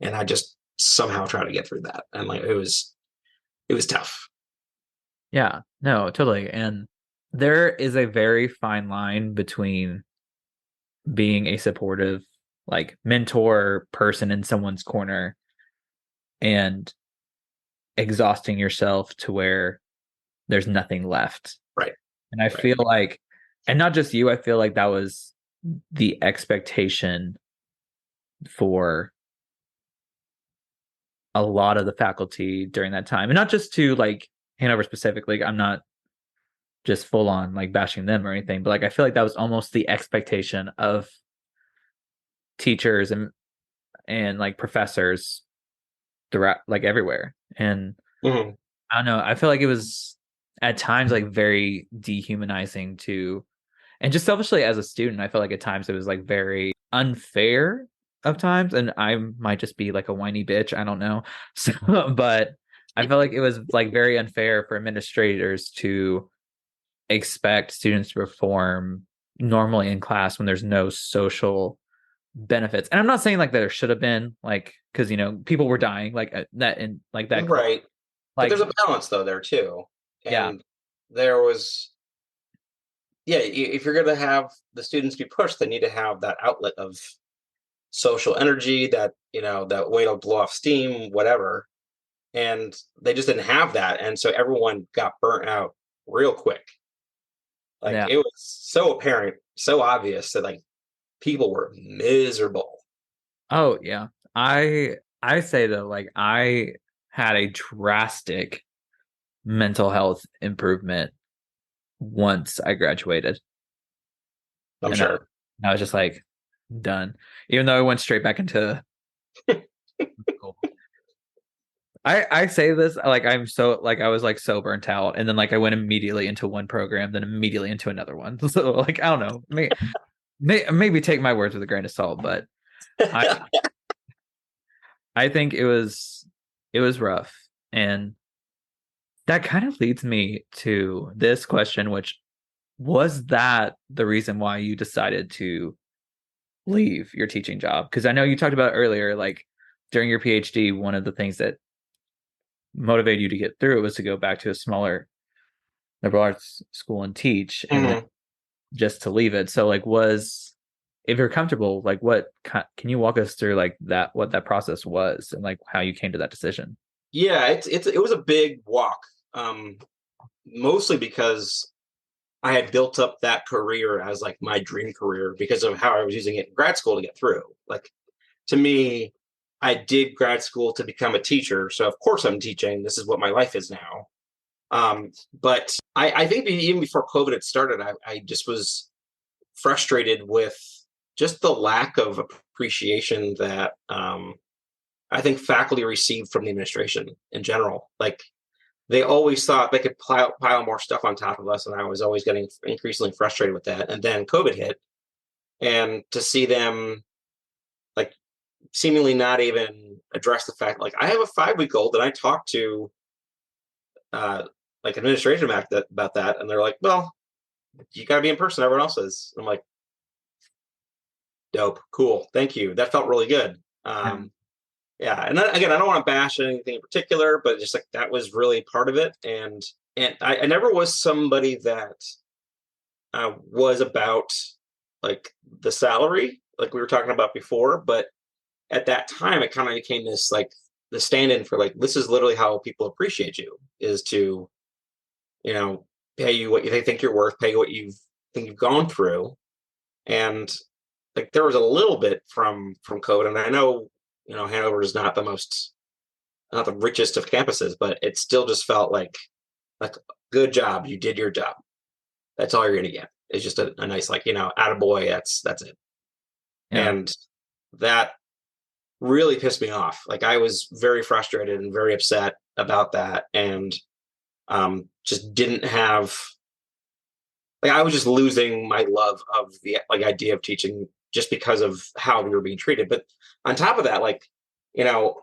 And I just somehow tried to get through that. And like it was tough. Yeah. No, totally. And there is a very fine line between being a supportive like mentor person in someone's corner and exhausting yourself to where there's nothing left. Right. And I Right. feel like, and not just you, I feel like that was the expectation for a lot of the faculty during that time. And not just to like Hanover specifically. I'm not just full on like bashing them or anything, but like I feel like that was almost the expectation of teachers and like professors throughout like everywhere. And Mhm. I don't know, I feel like it was at times like very dehumanizing to, and just selfishly as a student, I felt like at times it was like very unfair of times. And I might just be like a whiny bitch. I don't know. So, but I felt like it was like very unfair for administrators to expect students to perform normally in class when there's no social benefits. And I'm not saying like there should have been like, because people were dying like that and like that Right. But there's like a balance though there too. yeah. And there was yeah, if you're going to have the students be pushed, they need to have that outlet of social energy, that way to blow off steam, whatever. And they just didn't have that. And so everyone got burnt out real quick. Like Yeah. it was so apparent, so obvious that like people were miserable. Oh yeah. I say though, like I had a drastic mental health improvement once I graduated. I'm And sure. I was just like done. Even though I went straight back into school. I say this like I'm so like I was like so burnt out, and then like I went immediately into one program, then immediately into another one. So like I don't know, maybe take my words with a grain of salt, but I I think it was rough, and that kind of leads me to this question, which was that the reason why you decided to leave your teaching job? Because I know you talked about earlier, like during your PhD, one of the things that motivated you to get through it was to go back to a smaller liberal arts school and teach, and then Mhm. just to leave it. So, like, if you're comfortable, like, can you walk us through like that, what that process was, and like how you came to that decision? Yeah, it was a big walk. Um, Mostly because I had built up that career as like my dream career because of how I was using it in grad school to get through. Like to me, I did grad school to become a teacher, so of course I'm teaching. This is what my life is now. But I think even before COVID had started, I just was frustrated with just the lack of appreciation that I think faculty received from the administration in general. Like they always thought they could pile more stuff on top of us, and I was always getting increasingly frustrated with that. And then COVID hit, and to see them like seemingly not even address the fact, like I have a 5 week old, and I talked to uh, like administration about that, and they're like, "Well, you got to be in person. Everyone else is." I'm like, "Dope, cool, thank you. That felt really good." Yeah. Yeah, and then, again, I don't want to bash anything in particular, but just like that was really part of it, and I never was somebody that was about like the salary, like we were talking about before. But at that time, it kind of became this like the stand-in for like this is literally how people appreciate you is to you know pay you what you think you're worth, pay you what you think you've gone through, and like there was a little bit from COVID, and I know Hanover is not the richest of campuses, but it still just felt like good job, you did your job. That's all you're gonna get. It's just a nice like attaboy. That's it. Yeah. And that really pissed me off. Like I was very frustrated and very upset about that, and just didn't have like I was just losing my love of the like idea of teaching just because of how we were being treated. But on top of that, like you know,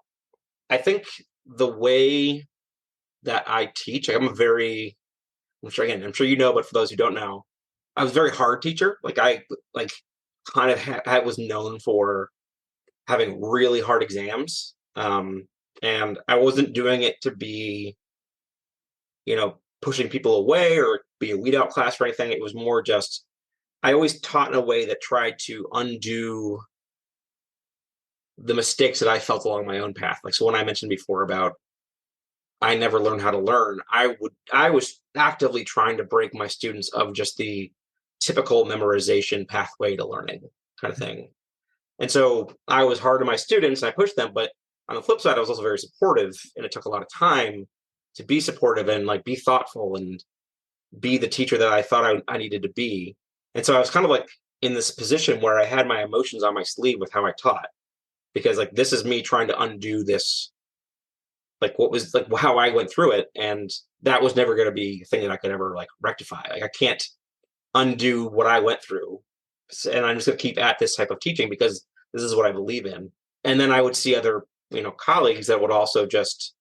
I think the way that I teach, like I'm sure you know, but for those who don't know, I was a very hard teacher. Like I like kind of I was known for having really hard exams. And I wasn't doing it to be, pushing people away or be a weed out class or anything. It was more just I always taught in a way that tried to undo the mistakes that I felt along my own path. Like so when I mentioned before about I never learned how to learn, I was actively trying to break my students of just the typical memorization pathway to learning kind of thing. And so I was hard on my students and I pushed them, but on the flip side, I was also very supportive, and it took a lot of time to be supportive and like be thoughtful and be the teacher that I thought I needed to be. And so I was kind of like in this position where I had my emotions on my sleeve with how I taught, because like this is me trying to undo this, like what was like how I went through it, and that was never going to be a thing that I could ever like rectify. Like I can't undo what I went through, and I'm just going to keep at this type of teaching because this is what I believe in. And then I would see other colleagues that would also just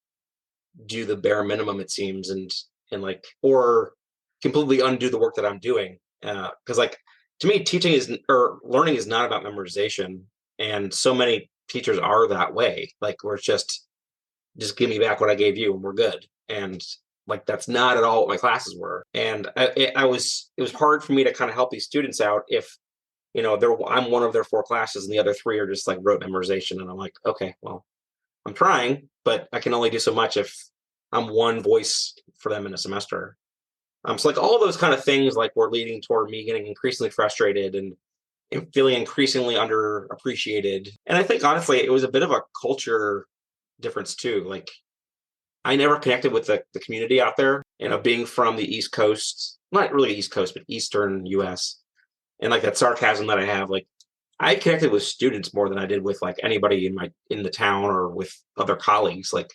do the bare minimum, it seems, and like or completely undo the work that I'm doing. Because like to me, teaching is or learning is not about memorization, and so many teachers are that way. Like where it's just give me back what I gave you and we're good. And like that's not at all what my classes were. And it was hard for me to kind of help these students out if I'm one of their 4 classes and the other 3 are just like rote memorization. And I'm like, okay, well, I'm trying, but I can only do so much if I'm one voice for them in a semester. So like all those kind of things like were leading toward me getting increasingly frustrated and feeling increasingly underappreciated. And I think honestly, it was a bit of a culture difference too. Like I never connected with the community out there, being from the East Coast, not really East Coast, but Eastern US. And like that sarcasm that I have, like I connected with students more than I did with like anybody in the town or with other colleagues. Like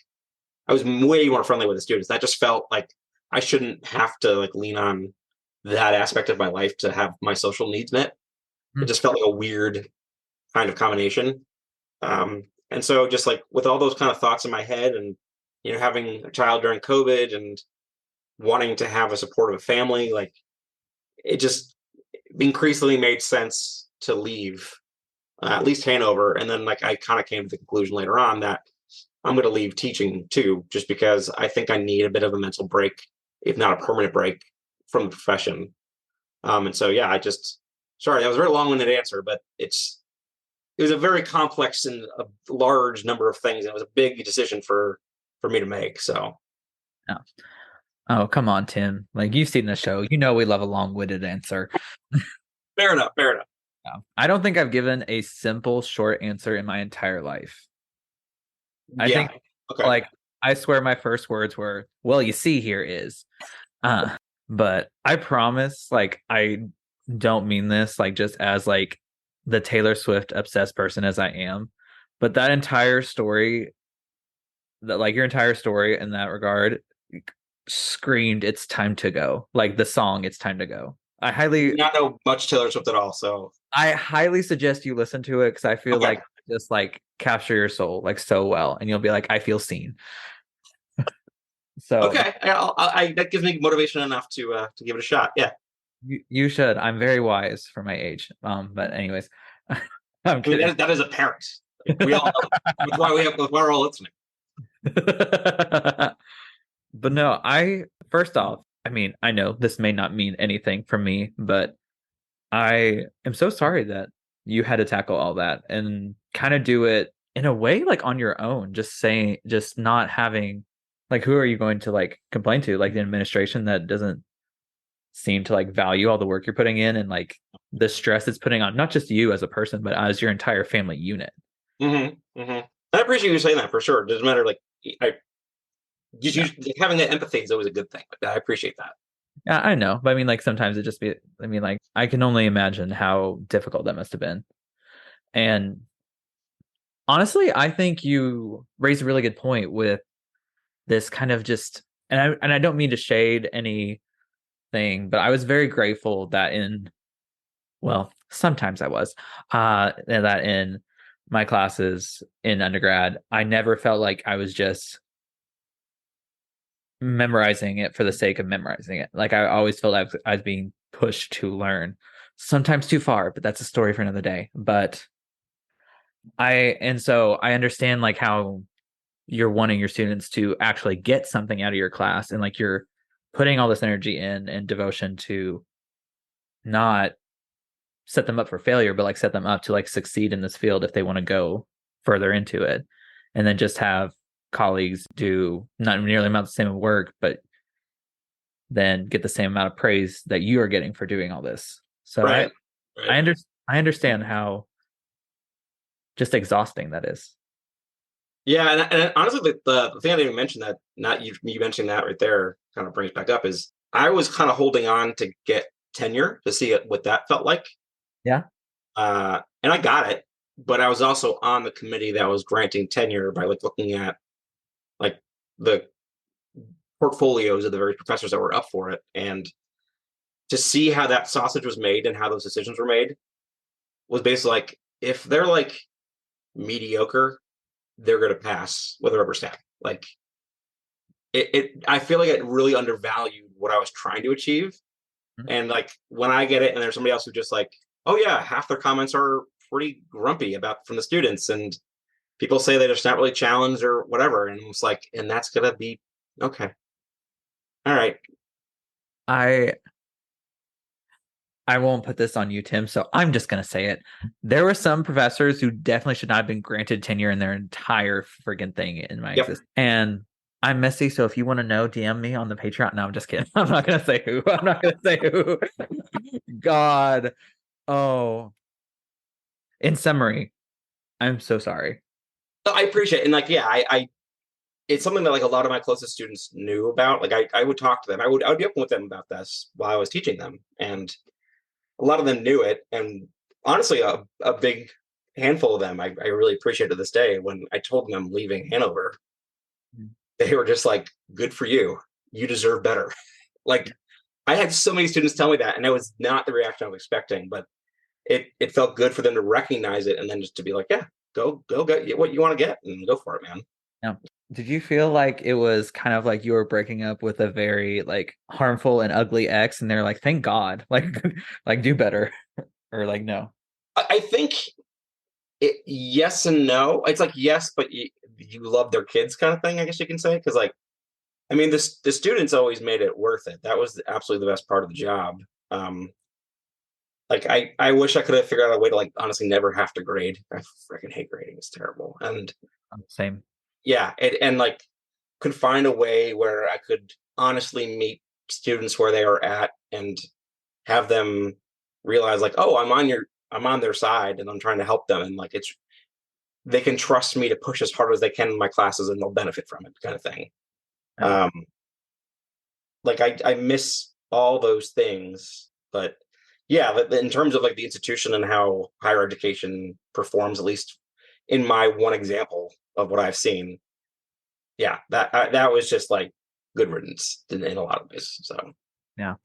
I was way more friendly with the students. That just felt like I shouldn't have to like lean on that aspect of my life to have my social needs met. It Mm. just felt like a weird kind of combination. And so just like with all those kind of thoughts in my head and having a child during COVID and wanting to have a supportive family, like it just increasingly made sense to leave at least Hanover. And then like I kind of came to the conclusion later on that I'm going to leave teaching too, just because I think I need a bit of a mental break, if not a permanent break from the profession. And so, yeah, sorry, that was a very long winded answer, but it was a very complex and a large number of things. It was a big decision for me to make. So, Oh. Oh, come on, Tim. Like you've seen the show. You know we love a long-winded answer. fair enough, fair enough. I don't think I've given a simple short answer in my entire life. I Yeah. think Okay. like I swear my first words were, well, you see here is. Uh, but I promise, like I don't mean this like just as like the Taylor Swift obsessed person as I am. But that entire story, that like your entire story in that regard screamed it's time to go. Like the song It's Time to Go. Do not know much Taylor Swift at all. So, I highly suggest you listen to it because I feel okay. like just like capture your soul like so well, and you'll be like, I feel seen. So Okay. That gives me motivation enough to give it a shot. Yeah. you should. I'm very wise for my age. But anyways, I'm I mean, kidding. that is apparent. Like, we all know. That's why we're all listening. But no, I first off, I mean, I know this may not mean anything for me, but I am so sorry that you had to tackle all that and kind of do it in a way like on your own, just saying, just not having like, who are you going to like complain to? Like the administration that doesn't seem to like value all the work you're putting in and like the stress it's putting on not just you as a person, but as your entire family unit. I appreciate you saying that for sure. It doesn't matter. Like, I Yeah. having that empathy is always a good thing. Like, I appreciate that. Yeah, I know. But I mean, like sometimes it just be, I mean, like I can only imagine how difficult that must have been. And honestly, I think you raised a really good point with this kind of just, and I don't mean to shade anything, but I was very grateful that well, sometimes I was, that in my classes in undergrad, I never felt like I was just memorizing it for the sake of memorizing it. Like I always felt like I was being pushed to learn, sometimes too far, but that's a story for another day. But and so I understand like how you're wanting your students to actually get something out of your class and like you're putting all this energy in and devotion to not set them up for failure, but like set them up to like succeed in this field if they want to go further into it. And then just have colleagues do not nearly amount the same work, but then get the same amount of praise that you are getting for doing all this. So Right. I Right. I understand how just exhausting that is. Yeah, and honestly, the thing I didn't even mention that not you mentioning that right there kind of brings back up is I was kind of holding on to get tenure to see what that felt like, Yeah. and I got it, but I was also on the committee that was granting tenure by like looking at like the portfolios of the various professors that were up for it, and to see how that sausage was made and how those decisions were made was basically like if they're like mediocre, they're going to pass with a rubber stamp. Like I feel like it really undervalued what I was trying to achieve. Mhm. And like when I get it, and there's somebody else who just like, oh yeah, half their comments are pretty grumpy about from the students, and people say they're just not really challenged or whatever, and it's like, and that's gonna be okay. All right, I I won't put this on you, Tim, so I'm just gonna say it. There were some professors who definitely should not have been granted tenure in their entire friggin' thing in my yep, existence. And I'm messy, so if you want to know, DM me on the Patreon. No, I'm just kidding. I'm not gonna say who. I'm not gonna say who. God. Oh. In summary, I'm so sorry. I appreciate it. And like, yeah, I it's something that like a lot of my closest students knew about. Like I would talk to them. I would be open with them about this while I was teaching them. And a lot of them knew it. And honestly, a big handful of them I really appreciate to this day. When I told them I'm leaving Hanover, they were just like, good for you. You deserve better. Like I had so many students tell me that, and that was not the reaction I was expecting, but it felt good for them to recognize it and then just to be like, yeah, go get what you want to get and go for it, man. Yeah. Did you feel like it was kind of like you were breaking up with a very like harmful and ugly ex, and they're like, thank God, like like do better, or like no? I think yes and no. It's like yes, but you love their kids kind of thing, I guess you can say. Because like, I mean, the students always made it worth it. That was absolutely the best part of the job. Um, like I wish I could have figured out a way to like honestly never have to grade. I freaking hate grading. It's terrible. And Same. yeah, and like could find a way where I could honestly meet students where they are at and have them realize like, oh, I'm on their side and I'm trying to help them, and like it's they can trust me to push as hard as they can in my classes and they'll benefit from it, kind of thing. Yeah. Um, like I miss all those things, but yeah, in terms of like the institution and how higher education performs, at least in my one example of what I've seen, yeah, that was just like good riddance in a lot of ways. So Yeah.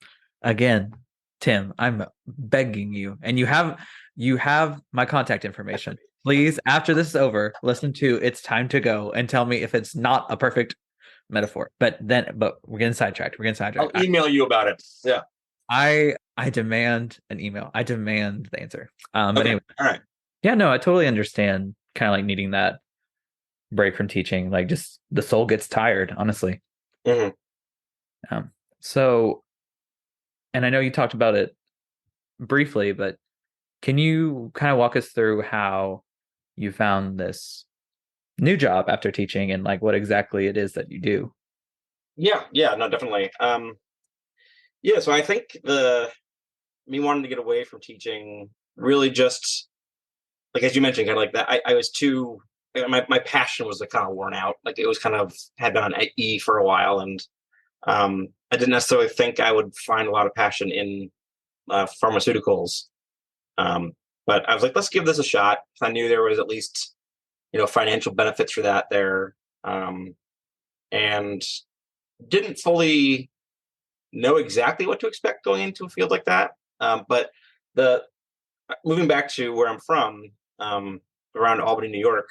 Again, Tim, I'm begging you, and you have my contact information. Please, after this is over, listen to "It's Time to Go" and tell me if it's not a perfect metaphor. But we're getting sidetracked. We're getting I'll sidetracked. email you about it. Yeah. I demand an email. I demand the answer. But Okay. anyway, All right. yeah, no, I totally understand. Kind of like needing that break from teaching. Like just the soul gets tired, honestly. Mhm. Um, so, and I know you talked about it briefly, but can you kind of walk us through how you found this new job after teaching and like what exactly it is that you do? Yeah. Yeah. No, definitely. Yeah. So I think the me wanting to get away from teaching really just like as you mentioned, kind of like that. I was too my passion was like kind of worn out. Like it was kind of had been on E for a while, and I didn't necessarily think I would find a lot of passion in pharmaceuticals. Um, but I was like, let's give this a shot. I knew there was at least financial benefits for that there, and didn't fully know exactly what to expect going into a field like that. But the moving back to where I'm from, um, around Albany, New York,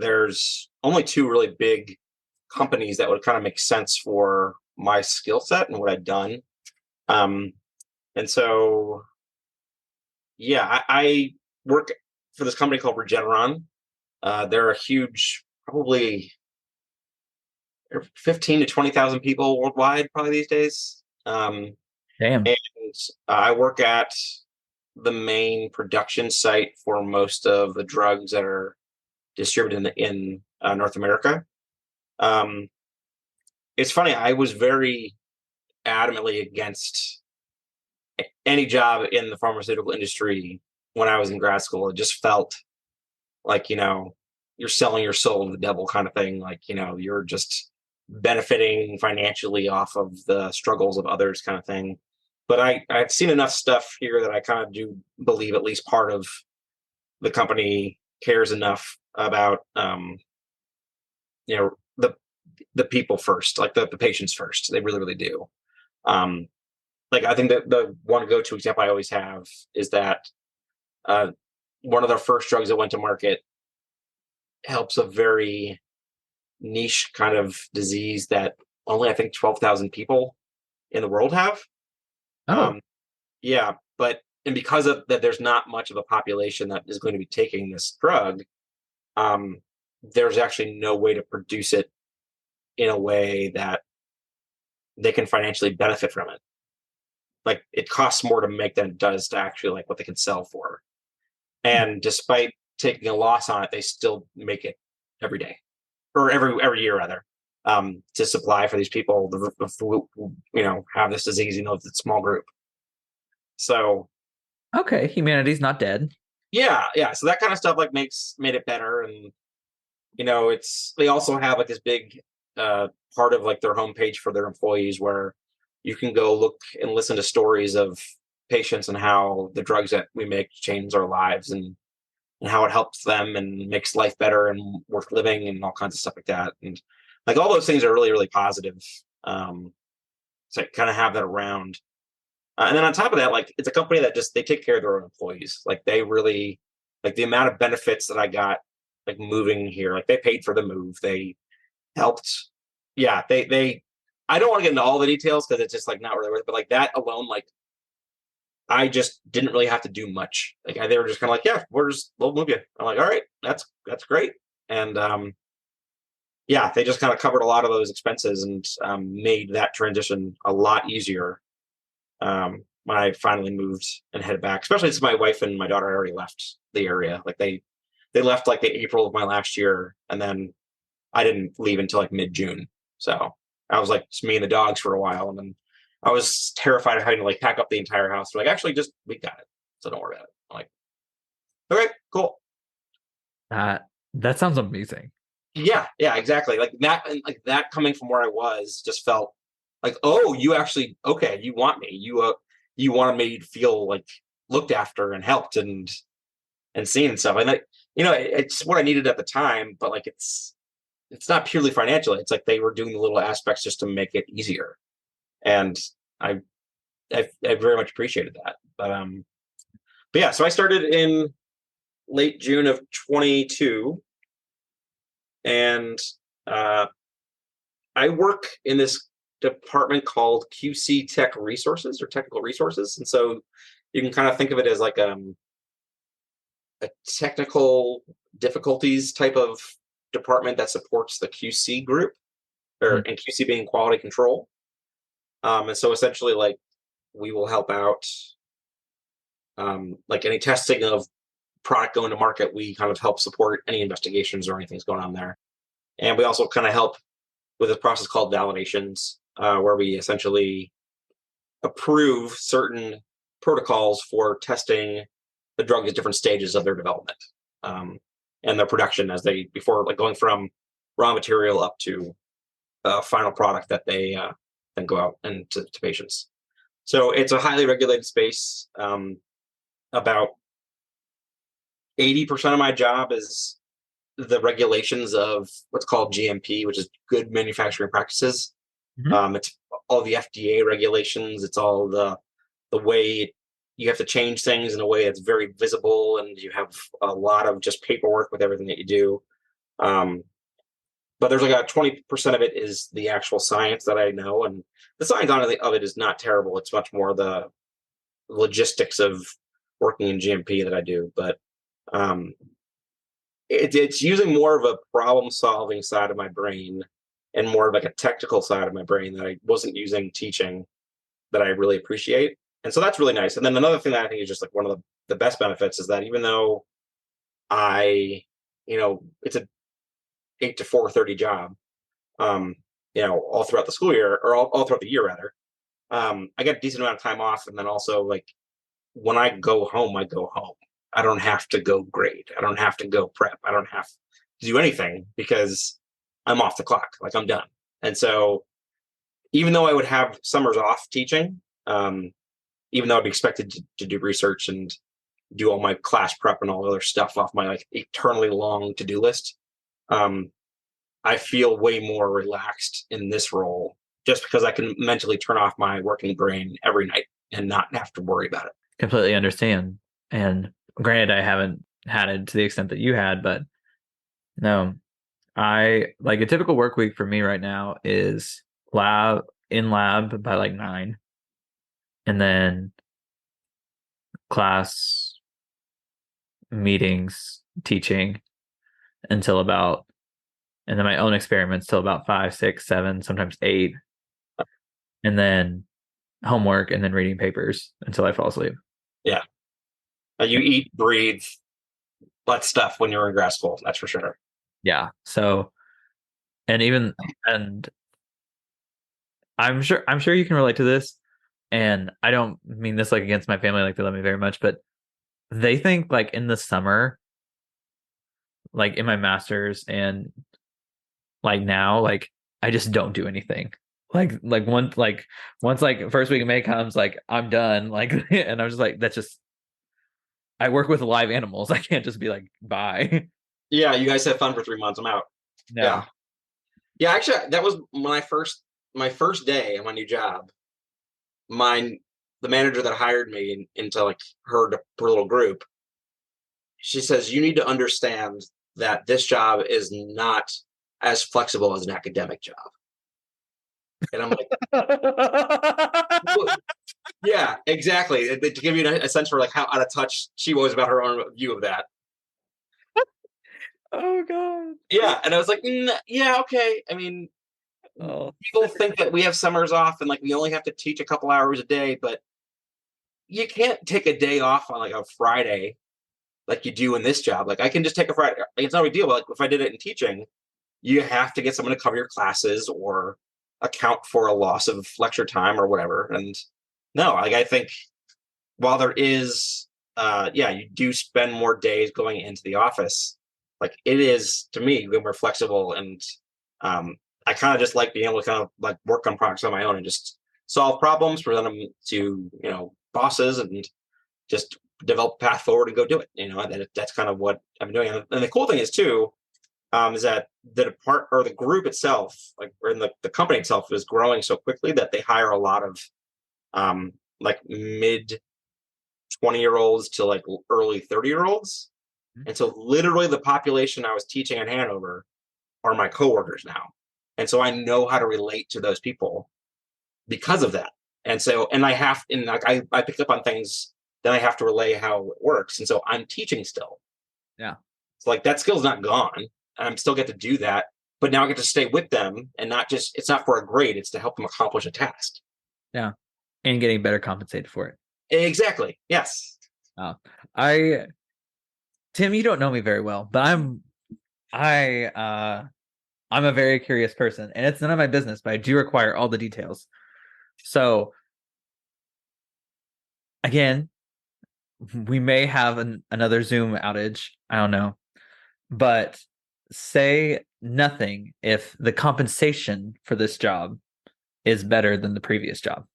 there's only two really big companies that would kind of make sense for my skill set and what I'd done. Um, and so, yeah, I work for this company called Regeneron. They're a huge, probably 15 to 20,000 people worldwide, probably these days. Damn. And I work at the main production site for most of the drugs that are distributed in North America. Um, it's funny. I was very adamantly against any job in the pharmaceutical industry when I was in grad school. It just felt like you're selling your soul to the devil, kind of thing. Like you're just benefiting financially off of the struggles of others, kind of thing. But I've seen enough stuff here that I kind of do believe at least part of the company cares enough about you know the the people first, like the patients first. They really, really do. Um, like I think that the one go-to example I always have is that uh, one of the first drugs that went to market helps a very niche kind of disease that only I think 12,000 people in the world have. Oh, Um, yeah, but and because of that, there's not much of a population that is going to be taking this drug. Um, there's actually no way to produce it in a way that they can financially benefit from it. Like it costs more to make than it does to actually like what they can sell for. And despite taking a loss on it, they still make it every day or every year rather. to supply for these people who have this disease, it's a small group. So Okay, humanity's not dead. yeah. So that kind of stuff like made it better, and they also have like this big part of like their homepage for their employees where you can go look and listen to stories of patients and how the drugs that we make change our lives, and how it helps them and makes life better and worth living and all kinds of stuff like that. And like all those things are really, really positive. So kind of have that around. And then on top of that, like it's a company that they take care of their own employees. Like they really, like the amount of benefits that I got, like moving here, like they paid for the move. They helped. Yeah, I don't want to get into all the details because it's just like not really worth it, but like that alone, like I just didn't really have to do much. Like they were just kind of like, yeah, we'll move you. I'm like, all right, that's great. And yeah, they just kind of covered a lot of those expenses and made that transition a lot easier when I finally moved and headed back. Especially since my wife and my daughter already left the area. Like they left like the April of my last year, and then I didn't leave until like mid-June. So I was like just me and the dogs for a while, and then I was terrified of having to like pack up the entire house. They're like, actually, we got it, so don't worry about it. I'm like, okay, cool. That sounds amazing. Yeah, exactly. Like that, and like that coming from where I was just felt like, oh, you actually okay, you want me, you wanted me to feel like looked after and helped and seen and stuff. And like, it's what I needed at the time, but like it's not purely financial. It's like they were doing the little aspects just to make it easier, and I I very much appreciated that. But yeah, so I started in late June of 22, and uh, I work in this department called QC Tech Resources or Technical Resources, and so you can kind of think of it as like a technical difficulties type of department that supports the QC group, or Mhm. and QC being quality control. And so essentially, like we will help out like any testing of product going to market. We kind of help support any investigations or anything's going on there, and we also kind of help with a process called validations, where we essentially approve certain protocols for testing the drug at different stages of their development and their production as they before like going from raw material up to a final product that they then go out and to patients. So it's a highly regulated space. About 80% of my job is the regulations of what's called GMP, which is good manufacturing practices. Mhm. It's all the FDA regulations. It's all the way you have to change things in a way that's very visible, and you have a lot of just paperwork with everything that you do. Um, but there's like a 20% of it is the actual science that I know, and the science on of it is not terrible. It's much more the logistics of working in GMP that I do, but um, it's using more of a problem solving side of my brain and more of like a technical side of my brain that I wasn't using teaching, that I really appreciate. And so that's really nice. And then another thing that I think is just like one of the best benefits is that even though I, it's a 8 to 4:30 job, um, all throughout the school year or all throughout the year rather, I get a decent amount of time off. And then also like when I go home, I go home. I don't have to go grade. I don't have to go prep. I don't have to do anything because I'm off the clock. Like I'm done. And so even though I would have summers off teaching, even though I'd be expected to do research and do all my class prep and all the other stuff off my like eternally long to-do list, um, I feel way more relaxed in this role just because I can mentally turn off my working brain every night and not have to worry about it. Completely understand. And granted, I haven't had it to the extent that you had, but no, I like a typical work week for me right now is lab by like 9, and then class, meetings, teaching until about, and then my own experiments till about 5, 6, 7, sometimes 8, and then homework, and then reading papers until I fall asleep. Yeah. You eat, breathe, that stuff when you're in grad school. That's for sure. Yeah. So And even and I'm sure you can relate to this. And I don't mean this like against my family, like they love me very much, but they think like in the summer, like in my master's and like now, like I just don't do anything. Once like first week of May comes, like I'm done. Like and I'm just like, that's just I work with live animals. I can't just be like, bye. Yeah, you guys have fun for 3 months. I'm out. Yeah. No. Yeah, actually that was my first day on my new job. Mine the manager that hired me into like her little group, she says you need to understand that this job is not as flexible as an academic job. And I'm like, well, yeah, exactly. To give you a sense for like how out of touch she was about her own view of that. Oh god. Yeah, and I was like, yeah, okay. I mean, Oh. people think that we have summers off and like we only have to teach a couple hours a day, but you can't take a day off on like a Friday like you do in this job. Like I can just take a Friday. Like, it's no big deal. But like if I did it in teaching, you have to get someone to cover your classes or account for a loss of lecture time or whatever. And no, like I think while there is yeah, you do spend more days going into the office, like it is to me way more flexible and um I kind of just like being able to kind of like work on projects on my own and just solve problems, present them to, bosses and just develop a path forward and go do it. That's kind of what I'm doing. And the cool thing is too, is that the group itself, like or in the company itself, is growing so quickly that they hire a lot of like mid 20-year-olds to like early 30-year-olds. And so literally the population I was teaching in Hanover are my coworkers now. And so I know how to relate to those people because of that. And so, and like I picked up on things that I have to relay how it works. And so I'm teaching still. Yeah. So like that skill's not gone. I'm still get to do that, but now I get to stay with them and not just, it's not for a grade, it's to help them accomplish a task. Yeah. And getting better compensated for it. Exactly. Yes. I Tim, you don't know me very well, but I'm a very curious person, and it's none of my business, but I do require all the details. So again, we may have another Zoom outage. I don't know, but say nothing if the compensation for this job is better than the previous job.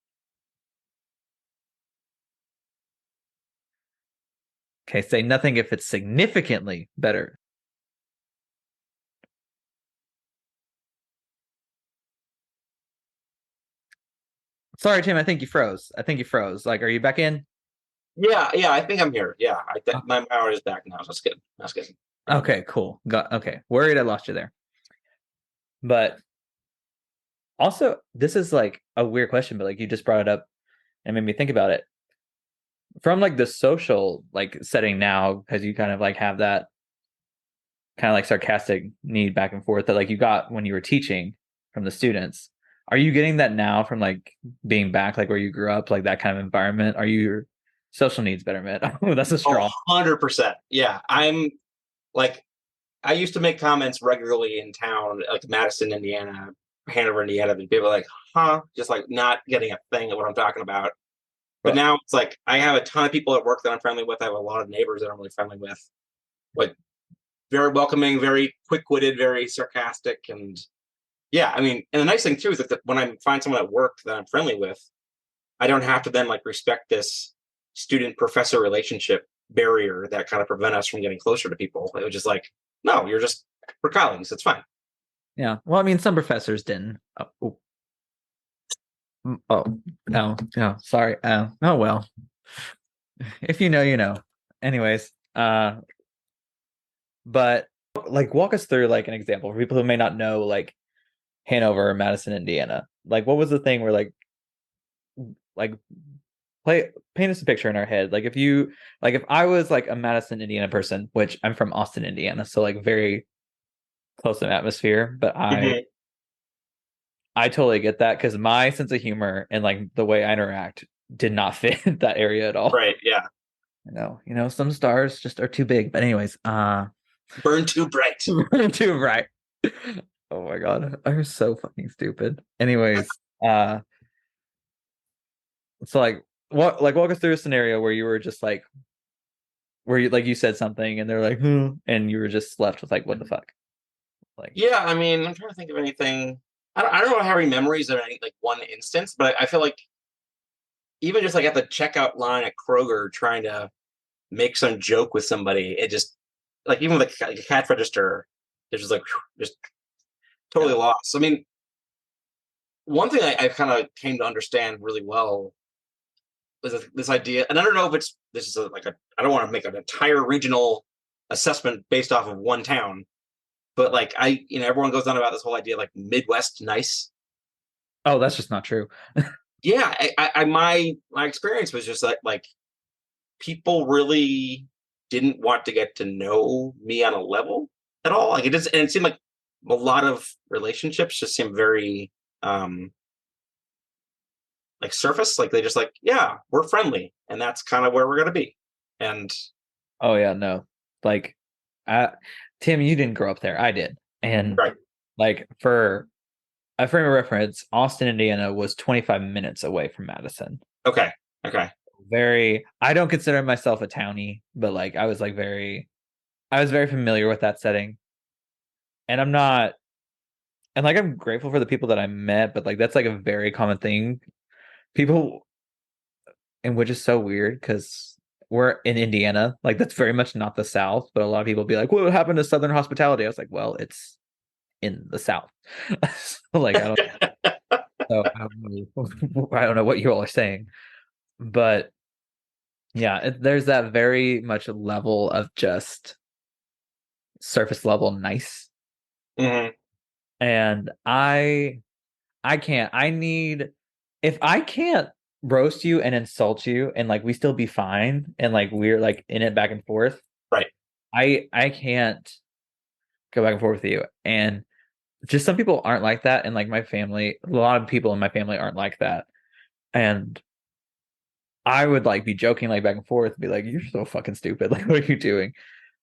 Okay, say nothing if it's significantly better. Sorry, Tim, I think you froze. Like, are you back in? Yeah. Yeah. I think I'm here. Yeah. My hour is back now. So that's good. That's good. Okay, cool. Okay. Worried I lost you there. But also, this is like a weird question, but like you just brought it up and made me think about it. From like the social like setting now, because you kind of like have that kind of like sarcastic need back and forth that like you got when you were teaching from the students. Are you getting that now from like being back like where you grew up, like that kind of environment? Are your social needs better met? Oh, that's a strong. 100%. Yeah. I'm like, I used to make comments regularly in town, like Madison, Indiana, Hanover, Indiana, and people are like, huh? Just like not getting a thing of what I'm talking about. But Well, now it's like I have a ton of people at work that I'm friendly with. I have a lot of neighbors that I'm really friendly with. But very welcoming, very quick-witted, very sarcastic, and yeah, I mean, and the nice thing too is that when I find someone at work that I'm friendly with, I don't have to then like respect this student-professor relationship barrier that kind of prevent us from getting closer to people. It was just like, no, we're colleagues. It's fine. yeah. Well, I mean, some professors didn't. Oh, no, no, sorry. Oh well. If you know, you know. Anyways, but like walk us through like an example for people who may not know like Hanover or Madison, Indiana. Like what was the thing where like paint us a picture in our head. Like if I was like a Madison, Indiana person, which I'm from Austin, Indiana, so like very close in atmosphere, but Mhm. I totally get that because my sense of humor and like the way I interact did not fit that area at all. Right. Yeah. Some stars just are too big. But anyways, Burn too bright. too right. Oh my god, I'm so fucking stupid. Anyways, so walk us through a scenario where you were just like where you like you said something and they're like, and you were just left with like, what the fuck? Like, Yeah, I mean, I'm trying to think of anything. I don't know how many memories of any like one instance, but I feel like even just like at the checkout line at Kroger trying to make some joke with somebody, it just like even with like a cash register, it's just like just totally yeah. lost. I mean, one thing I kind of came to understand really well was this idea, and I don't know if it's this is like a I don't want to make an entire regional assessment based off of one town, but like everyone goes on about this whole idea like Midwest nice. Oh, that's just not true. Yeah, my experience was just like people really didn't want to get to know me on a level at all. Like it just and it seemed like a lot of relationships just seemed very like surface. Like they just like, yeah, we're friendly, and that's kind of where we're gonna be. And Oh yeah, no. Like I Tim, you didn't grow up there. I did. And right, like for a frame of reference, Austin, Indiana was 25 minutes away from Madison. okay, okay, Very I don't consider myself a townie, but like I was very familiar with that setting. And I'm not and like I'm grateful for the people that I met, but like that's like a very common thing. People and which is so weird because we're in Indiana. Like that's very much not the South, but a lot of people be like, "What happened to Southern hospitality?" I was like, "Well, it's in the South." So, like I don't know, I don't know what you all are saying, but yeah, there's that very much level of just surface level nice, hmm and I can't. I need if I can't roast you and insult you and like we still be fine and like we're like in it back and forth. right. I can't go back and forth with you. And just some people aren't like that. And like my family, a lot of people in my family aren't like that. And I would like be joking like back and forth, be like, "You're so fucking stupid. Like, what are you doing?"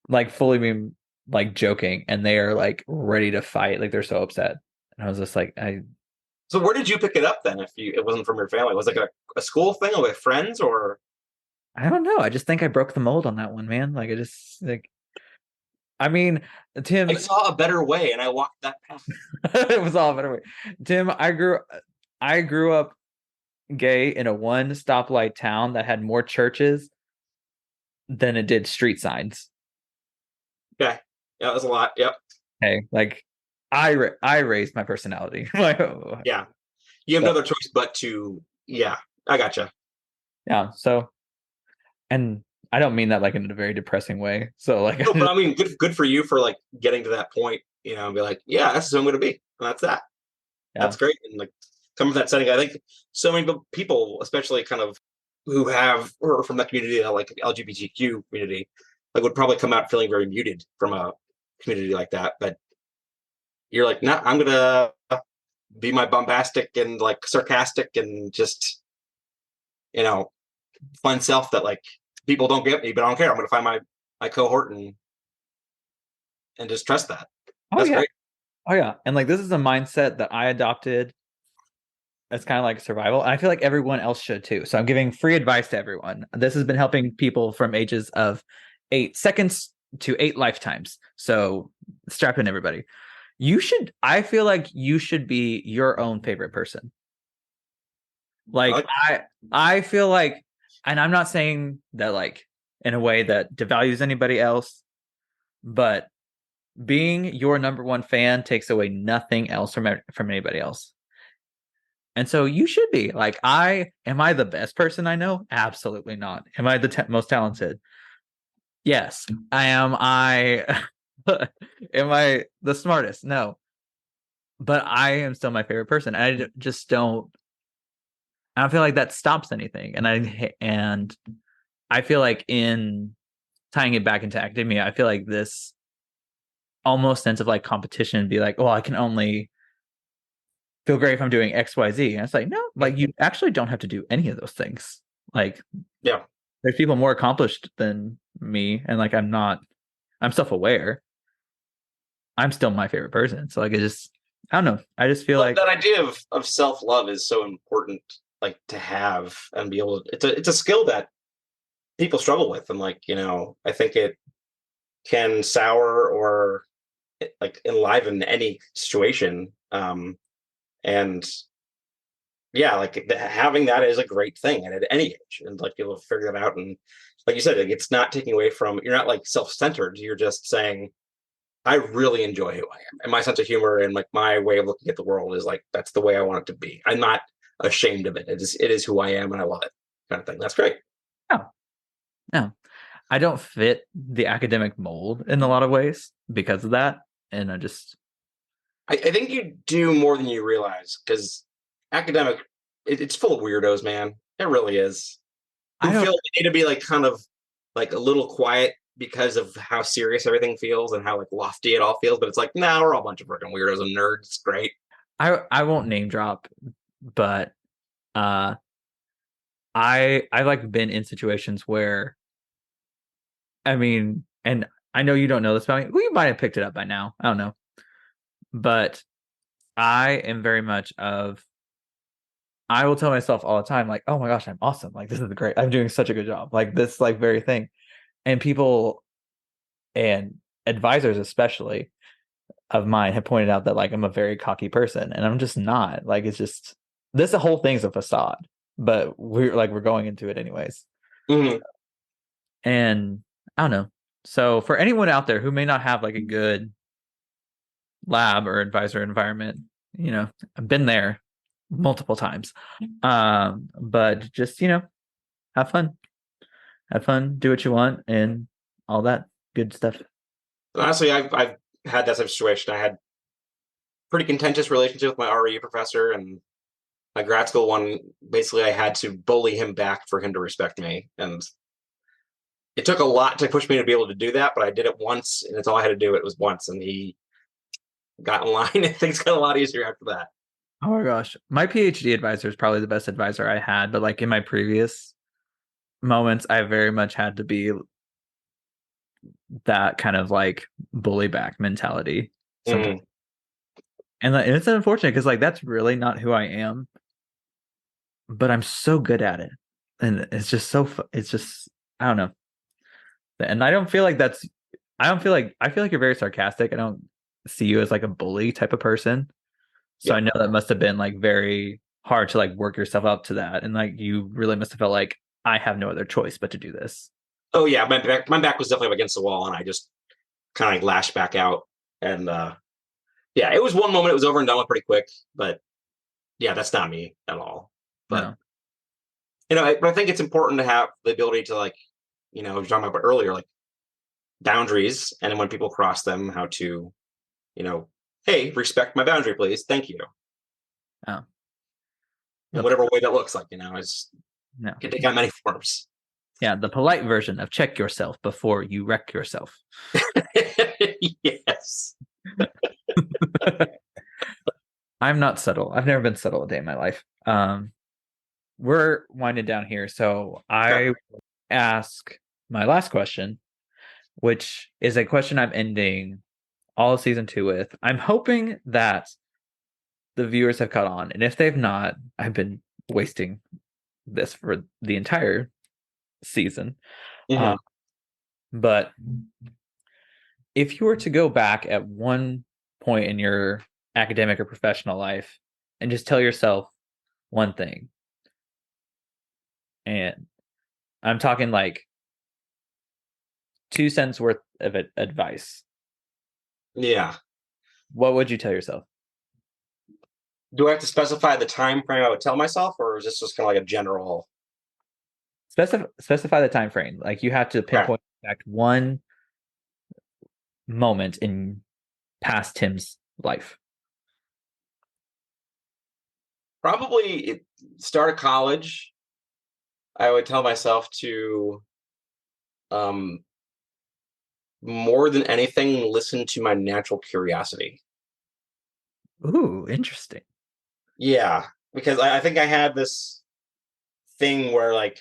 Like fully being like joking, and they are like ready to fight. Like they're so upset. And I was just like, So where did you pick it up then? If you it wasn't from your family, was it like a school thing or with friends or? I don't know. I just think I broke the mold on that one, man. Like I just like I mean, I Tim, saw a better way and I walked that path. it was all better way. Tim, I grew up gay in a one stoplight town that had more churches than it did street signs. Okay, yeah, that was a lot. Yep. Hey, like I raised my personality. Like, oh, Yeah, you have no so other choice but to. Yeah, I gotcha. yeah, so and I don't mean that like in a very depressing way. So like No, but I mean, good for you for like getting to that point, and be like, yeah, that's who I'm going to be, and that's that. yeah. That's great, and like coming from that setting, I think so many people, especially kind of who have or from that community, like LGBTQ community, like would probably come out feeling very muted from a community like that. But you're like, no, I'm gonna be my bombastic and like sarcastic and just you know fun self that like people don't get me, but I don't care. I'm gonna find my cohort and just trust that. Oh That's yeah. great. Oh yeah. And like this is a mindset that I adopted as kind of like survival. And I feel like everyone else should too. So I'm giving free advice to everyone. This has been helping people from ages of 8 seconds to 8 lifetimes. So strap in everybody. I feel like you should be your own favorite person. I Like like I feel like, and I'm not saying that like in a way that devalues anybody else, but being your number one fan takes away nothing else from anybody else. And so you should be like, I the best person I know? Absolutely not. Am I the most talented? Yes. I am. Am I the smartest? No. But I am still my favorite person. Just don't. I don't feel like that stops anything. And I feel like in tying it back into academia, I feel like this almost sense of like competition be like, well, I can only feel great if I'm doing XYZ. And it's like, no, like you actually don't have to do any of those things. Like yeah. there's people more accomplished than me, and like I'm self-aware. I'm still my favorite person. So like it just I don't know. I just feel But like that idea of self-love is so important, like to have and be able to, it's a skill that people struggle with. And like, I think it can sour or like enliven any situation. And yeah, like having that is a great thing and at any age, and like you'll figure that out. And like you said, like, it's not taking away from, you're not like self-centered. You're just saying, I really enjoy who I am, and my sense of humor and like my way of looking at the world is like that's the way I want it to be. I'm not ashamed of it. It is who I am, and I love it, kind of thing. That's great. no, no, I don't fit the academic mold in a lot of ways because of that, and I just I think you do more than you realize because academic, it's full of weirdos, man. It really is. I Who don't feel they need to be like kind of like a little quiet because of how serious everything feels and how like lofty it all feels. But it's like, nah, we're all a bunch of freaking weirdos and nerds. It's great. I won't name drop, but uh I've like been in situations where I mean, and I know you don't know this about me. Well, you might have picked it up by now. I don't know. But I am very much of I will tell myself all the time, like, oh my gosh, I'm awesome. Like this is great. I'm doing such a good job. Like this like very thing. And people and advisors especially of mine have pointed out that like I'm a very cocky person and I'm just not. Like it's just this whole thing's a facade. But we're going into it anyways. Mhm. And I don't know. So for anyone out there who may not have like a good lab or advisor environment, I've been there multiple times. But just, have fun. Have fun, do what you want and all that good stuff. Honestly, I've had that type of situation. I had pretty contentious relationship with my RE professor, and my grad school one. Basically, I had to bully him back for him to respect me, and it took a lot to push me to be able to do that. But I did it once, and it's all I had to do. It was once, and he got in line, and things got a lot easier after that. Oh my gosh. My PhD advisor is probably the best advisor I had, but like in my previous moments, I very much had to be that kind of like bully back mentality sometimes. Mm. And like, it's unfortunate because like that's really not who I am, but I'm so good at it. And it's just it's just I don't know. And I feel like you're very sarcastic. I don't see you as like a bully type of person. So I Yeah. know that must have been like very hard to like work yourself up to that. And like you really must have felt like I have no other choice but to do this. Oh yeah, my back was definitely up against the wall, and I just kind of like lashed back out. And yeah, it was one moment. It was over and done with pretty quick. But yeah, that's not me at all. But No. but I think it's important to have the ability to like, we were talking about earlier, like boundaries, and then when people cross them, how to, you know, hey, respect my boundary, please, thank you, Oh. in The whatever way that looks like. It's no. can take on many forms. Yeah, the polite version of check yourself before you wreck yourself. Yes. I'm not subtle. I've never been subtle a day in my life. We're winding down here, so Okay. I ask my last question, which is a question I'm ending all of season 2 with. I'm hoping that the viewers have caught on, and if they've not, I've been wasting this for the entire season. Hmm. But if you were to go back at one point in your academic or professional life and just tell yourself one thing, and I'm talking like 2 cents worth of advice, Yeah. what would you tell yourself? Do I have to specify the time frame I would tell myself, or is this just kind of like a general? Specify the time frame. Like you have to Okay. pinpoint back one moment in past Tim's life. Probably start of college. I would tell myself to um, more than anything listen to my natural curiosity. Ooh, interesting. Yeah, because I think I had this thing where like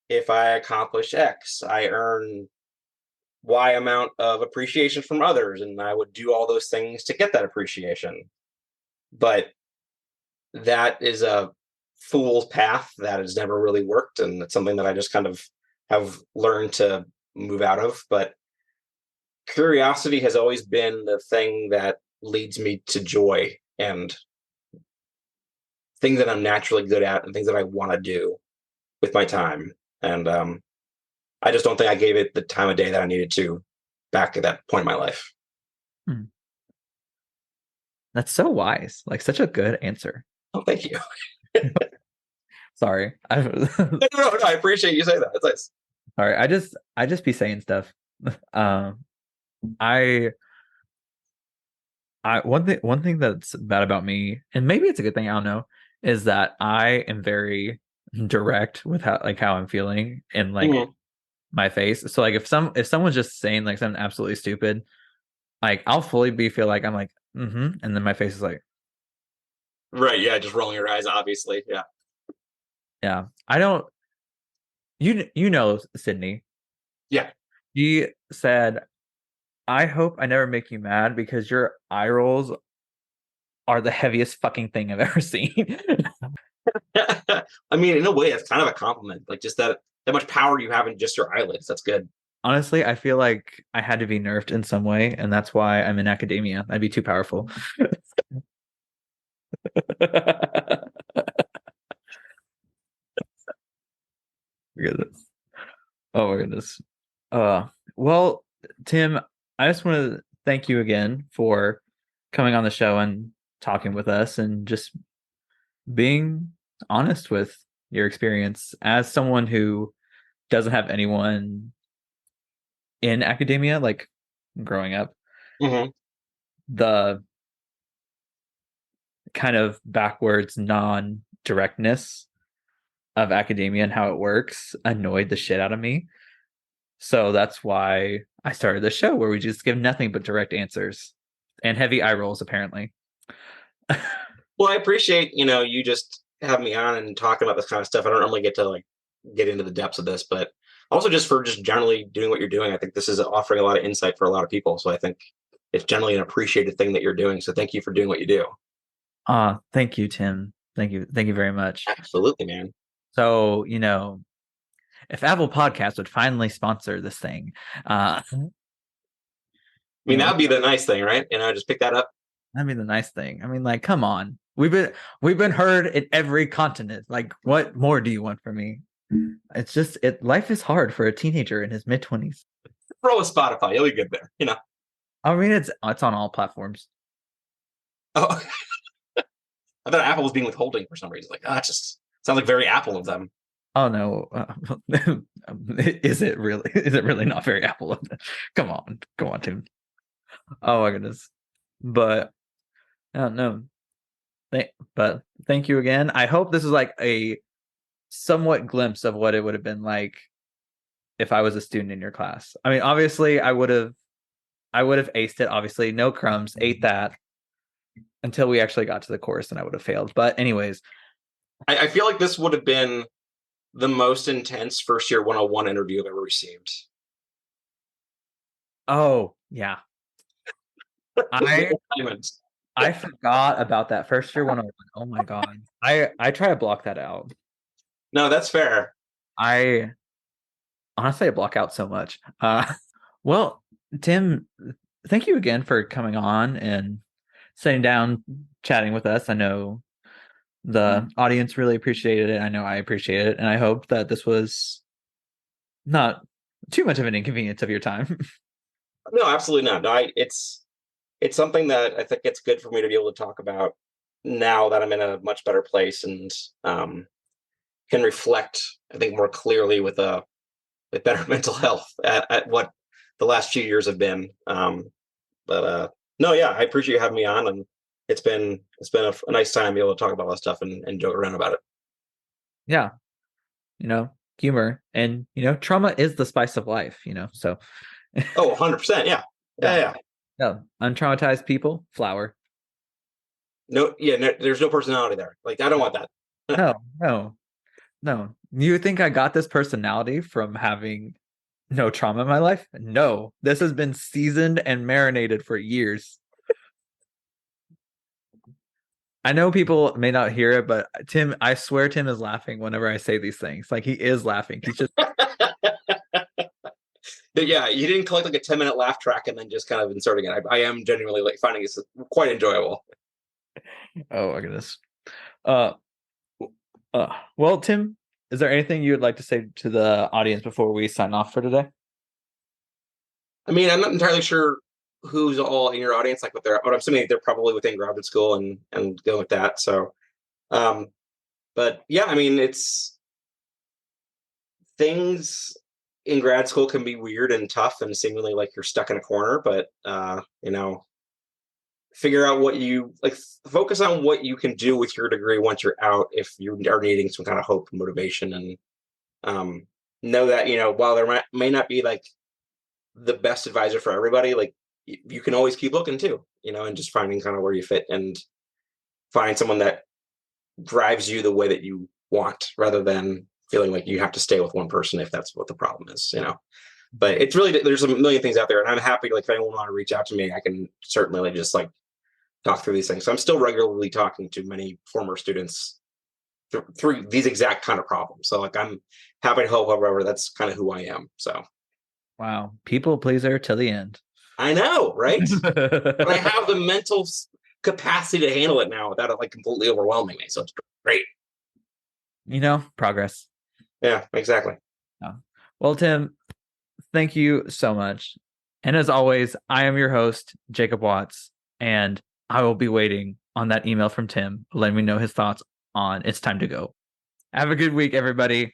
if I accomplish X, I earn Y amount of appreciation from others, and I would do all those things to get that appreciation. But that is a fool's path that has never really worked, and it's something that I just kind of have learned to move out of. But curiosity has always been the thing that leads me to joy and things that I'm naturally good at and things that I want to do with my time. And I just don't think I gave it the time of day that I needed to back at that point in my life. Hmm. That's so wise. Like such a good answer. Oh, thank you. Sorry. No, I appreciate you saying that. It's nice. Sorry. I just be saying stuff. Um I one thing that's bad about me, and maybe it's a good thing, I don't know, is that I am very direct with how I'm feeling in like Mhm. my face. So like if someone's just saying like something absolutely stupid, like I'll fully feel like I'm like, and then my face is like, Right. Yeah. Just rolling your eyes, obviously. Yeah. yeah. I don't you know Sydney. Yeah. She said, I hope I never make you mad because your eye rolls are the heaviest fucking thing I've ever seen. I mean, in a way, that's kind of a compliment. Like just that much power you have in just your eyelids. That's good. Honestly, I feel like I had to be nerfed in some way, and that's why I'm in academia. I'd be too powerful. Goodness. Oh my goodness. Uh, well, Tim, I just want to thank you again for coming on the show and talking with us and just being honest with your experience as someone who doesn't have anyone in academia, like growing up. Hmm. The kind of backwards non-directness of academia and how it works annoyed the shit out of me. So that's why I started the show where we just give nothing but direct answers and heavy eye rolls, apparently. Well, I appreciate you just having me on and talking about this kind of stuff. I don't normally get to like get into the depths of this, but also just for just generally doing what you're doing. I think this is offering a lot of insight for a lot of people. So I think it's generally an appreciated thing that you're doing. So thank you for doing what you do. Thank you, Tim. Thank you very much. Absolutely, man. So, if Apple Podcasts would finally sponsor this thing, I mean, we that would be the nice thing, right? Just pick that up. that'd be the nice thing. I mean, like, come on. We've been heard in every continent. Like, what more do you want from me? It's just life is hard for a teenager in his mid-20s. Throw a Spotify. You'll be good there. I mean, it's on all platforms. Oh, I thought Apple was being withholding for some reason. Like, it just sounds like very Apple of them. Oh no. Is it really? Is it really not very Apple? Come on, Tim. Oh my goodness. But no. But thank you again. I hope this is like a somewhat glimpse of what it would have been like if I was a student in your class. I mean, obviously, I would have aced it. Obviously, no crumbs. Ate that until we actually got to the course, and I would have failed. But anyways, I feel like this would have been the most intense first year 101 interview I've ever received. oh yeah, I I forgot about that first year 101. Oh my god. I try to block that out. No, that's fair. I honestly I block out so much. Well, Tim, thank you again for coming on and sitting down chatting with us. I know the audience really appreciated it. I know I appreciate it, and I hope that this was not too much of an inconvenience of your time. No, absolutely not. No, it's something that I think it's good for me to be able to talk about now that I'm in a much better place and can reflect, I think, more clearly with better mental health at what the last few years have been. But no, yeah, I appreciate you having me on, and it's been a nice time to be able to talk about all that stuff and joke around about it. Yeah, humor and trauma is the spice of life. So Oh, 100%. Yeah. yeah, Yeah, yeah. yeah. Untraumatized people, flower. No, yeah, no, there's no personality there. Like, I don't want that. No, no, no. You think I got this personality from having No trauma in my life? No. This has been seasoned and marinated for years. I know people may not hear it, but Tim, I swear Tim is laughing whenever I say these things. Like he is laughing. He's just But yeah, you didn't collect like a 10-minute laugh track and then just kind of inserting it. I am genuinely like finding it quite enjoyable. oh my goodness. Uh, well, Tim, is there anything you would like to say to the audience before we sign off for today? I mean, I'm not entirely sure who's all in your audience, like what they're, but I'm assuming they're probably within graduate school and going with that. So, um, but yeah, I mean, it's things in grad school can be weird and tough and seemingly like you're stuck in a corner, but figure out what you like, focus on what you can do with your degree once you're out if you are needing some kind of hope and motivation, and know that while there may not be like the best advisor for everybody, like you can always keep looking too, and just finding kind of where you fit and find someone that drives you the way that you want rather than feeling like you have to stay with one person if that's what the problem is. But it's really, there's a million things out there, and I'm happy, like if anyone want to reach out to me, I can certainly like just like talk through these things. So I'm still regularly talking to many former students through these exact kind of problems. So like I'm happy to help however. That's kind of who I am. So Wow, people pleaser till the end. I know, right? But I have the mental capacity to handle it now without it like completely overwhelming me. So it's great. Progress. Yeah, exactly. Oh. Well, Tim, thank you so much. And as always, I am your host, Jacob Watts, and I will be waiting on that email from Tim, letting me know his thoughts on It's Time to Go. Have a good week, everybody.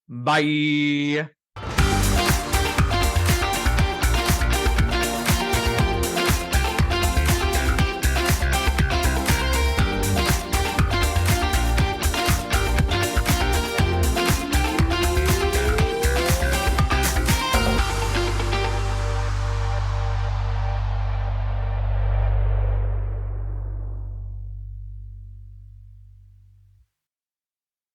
Bye.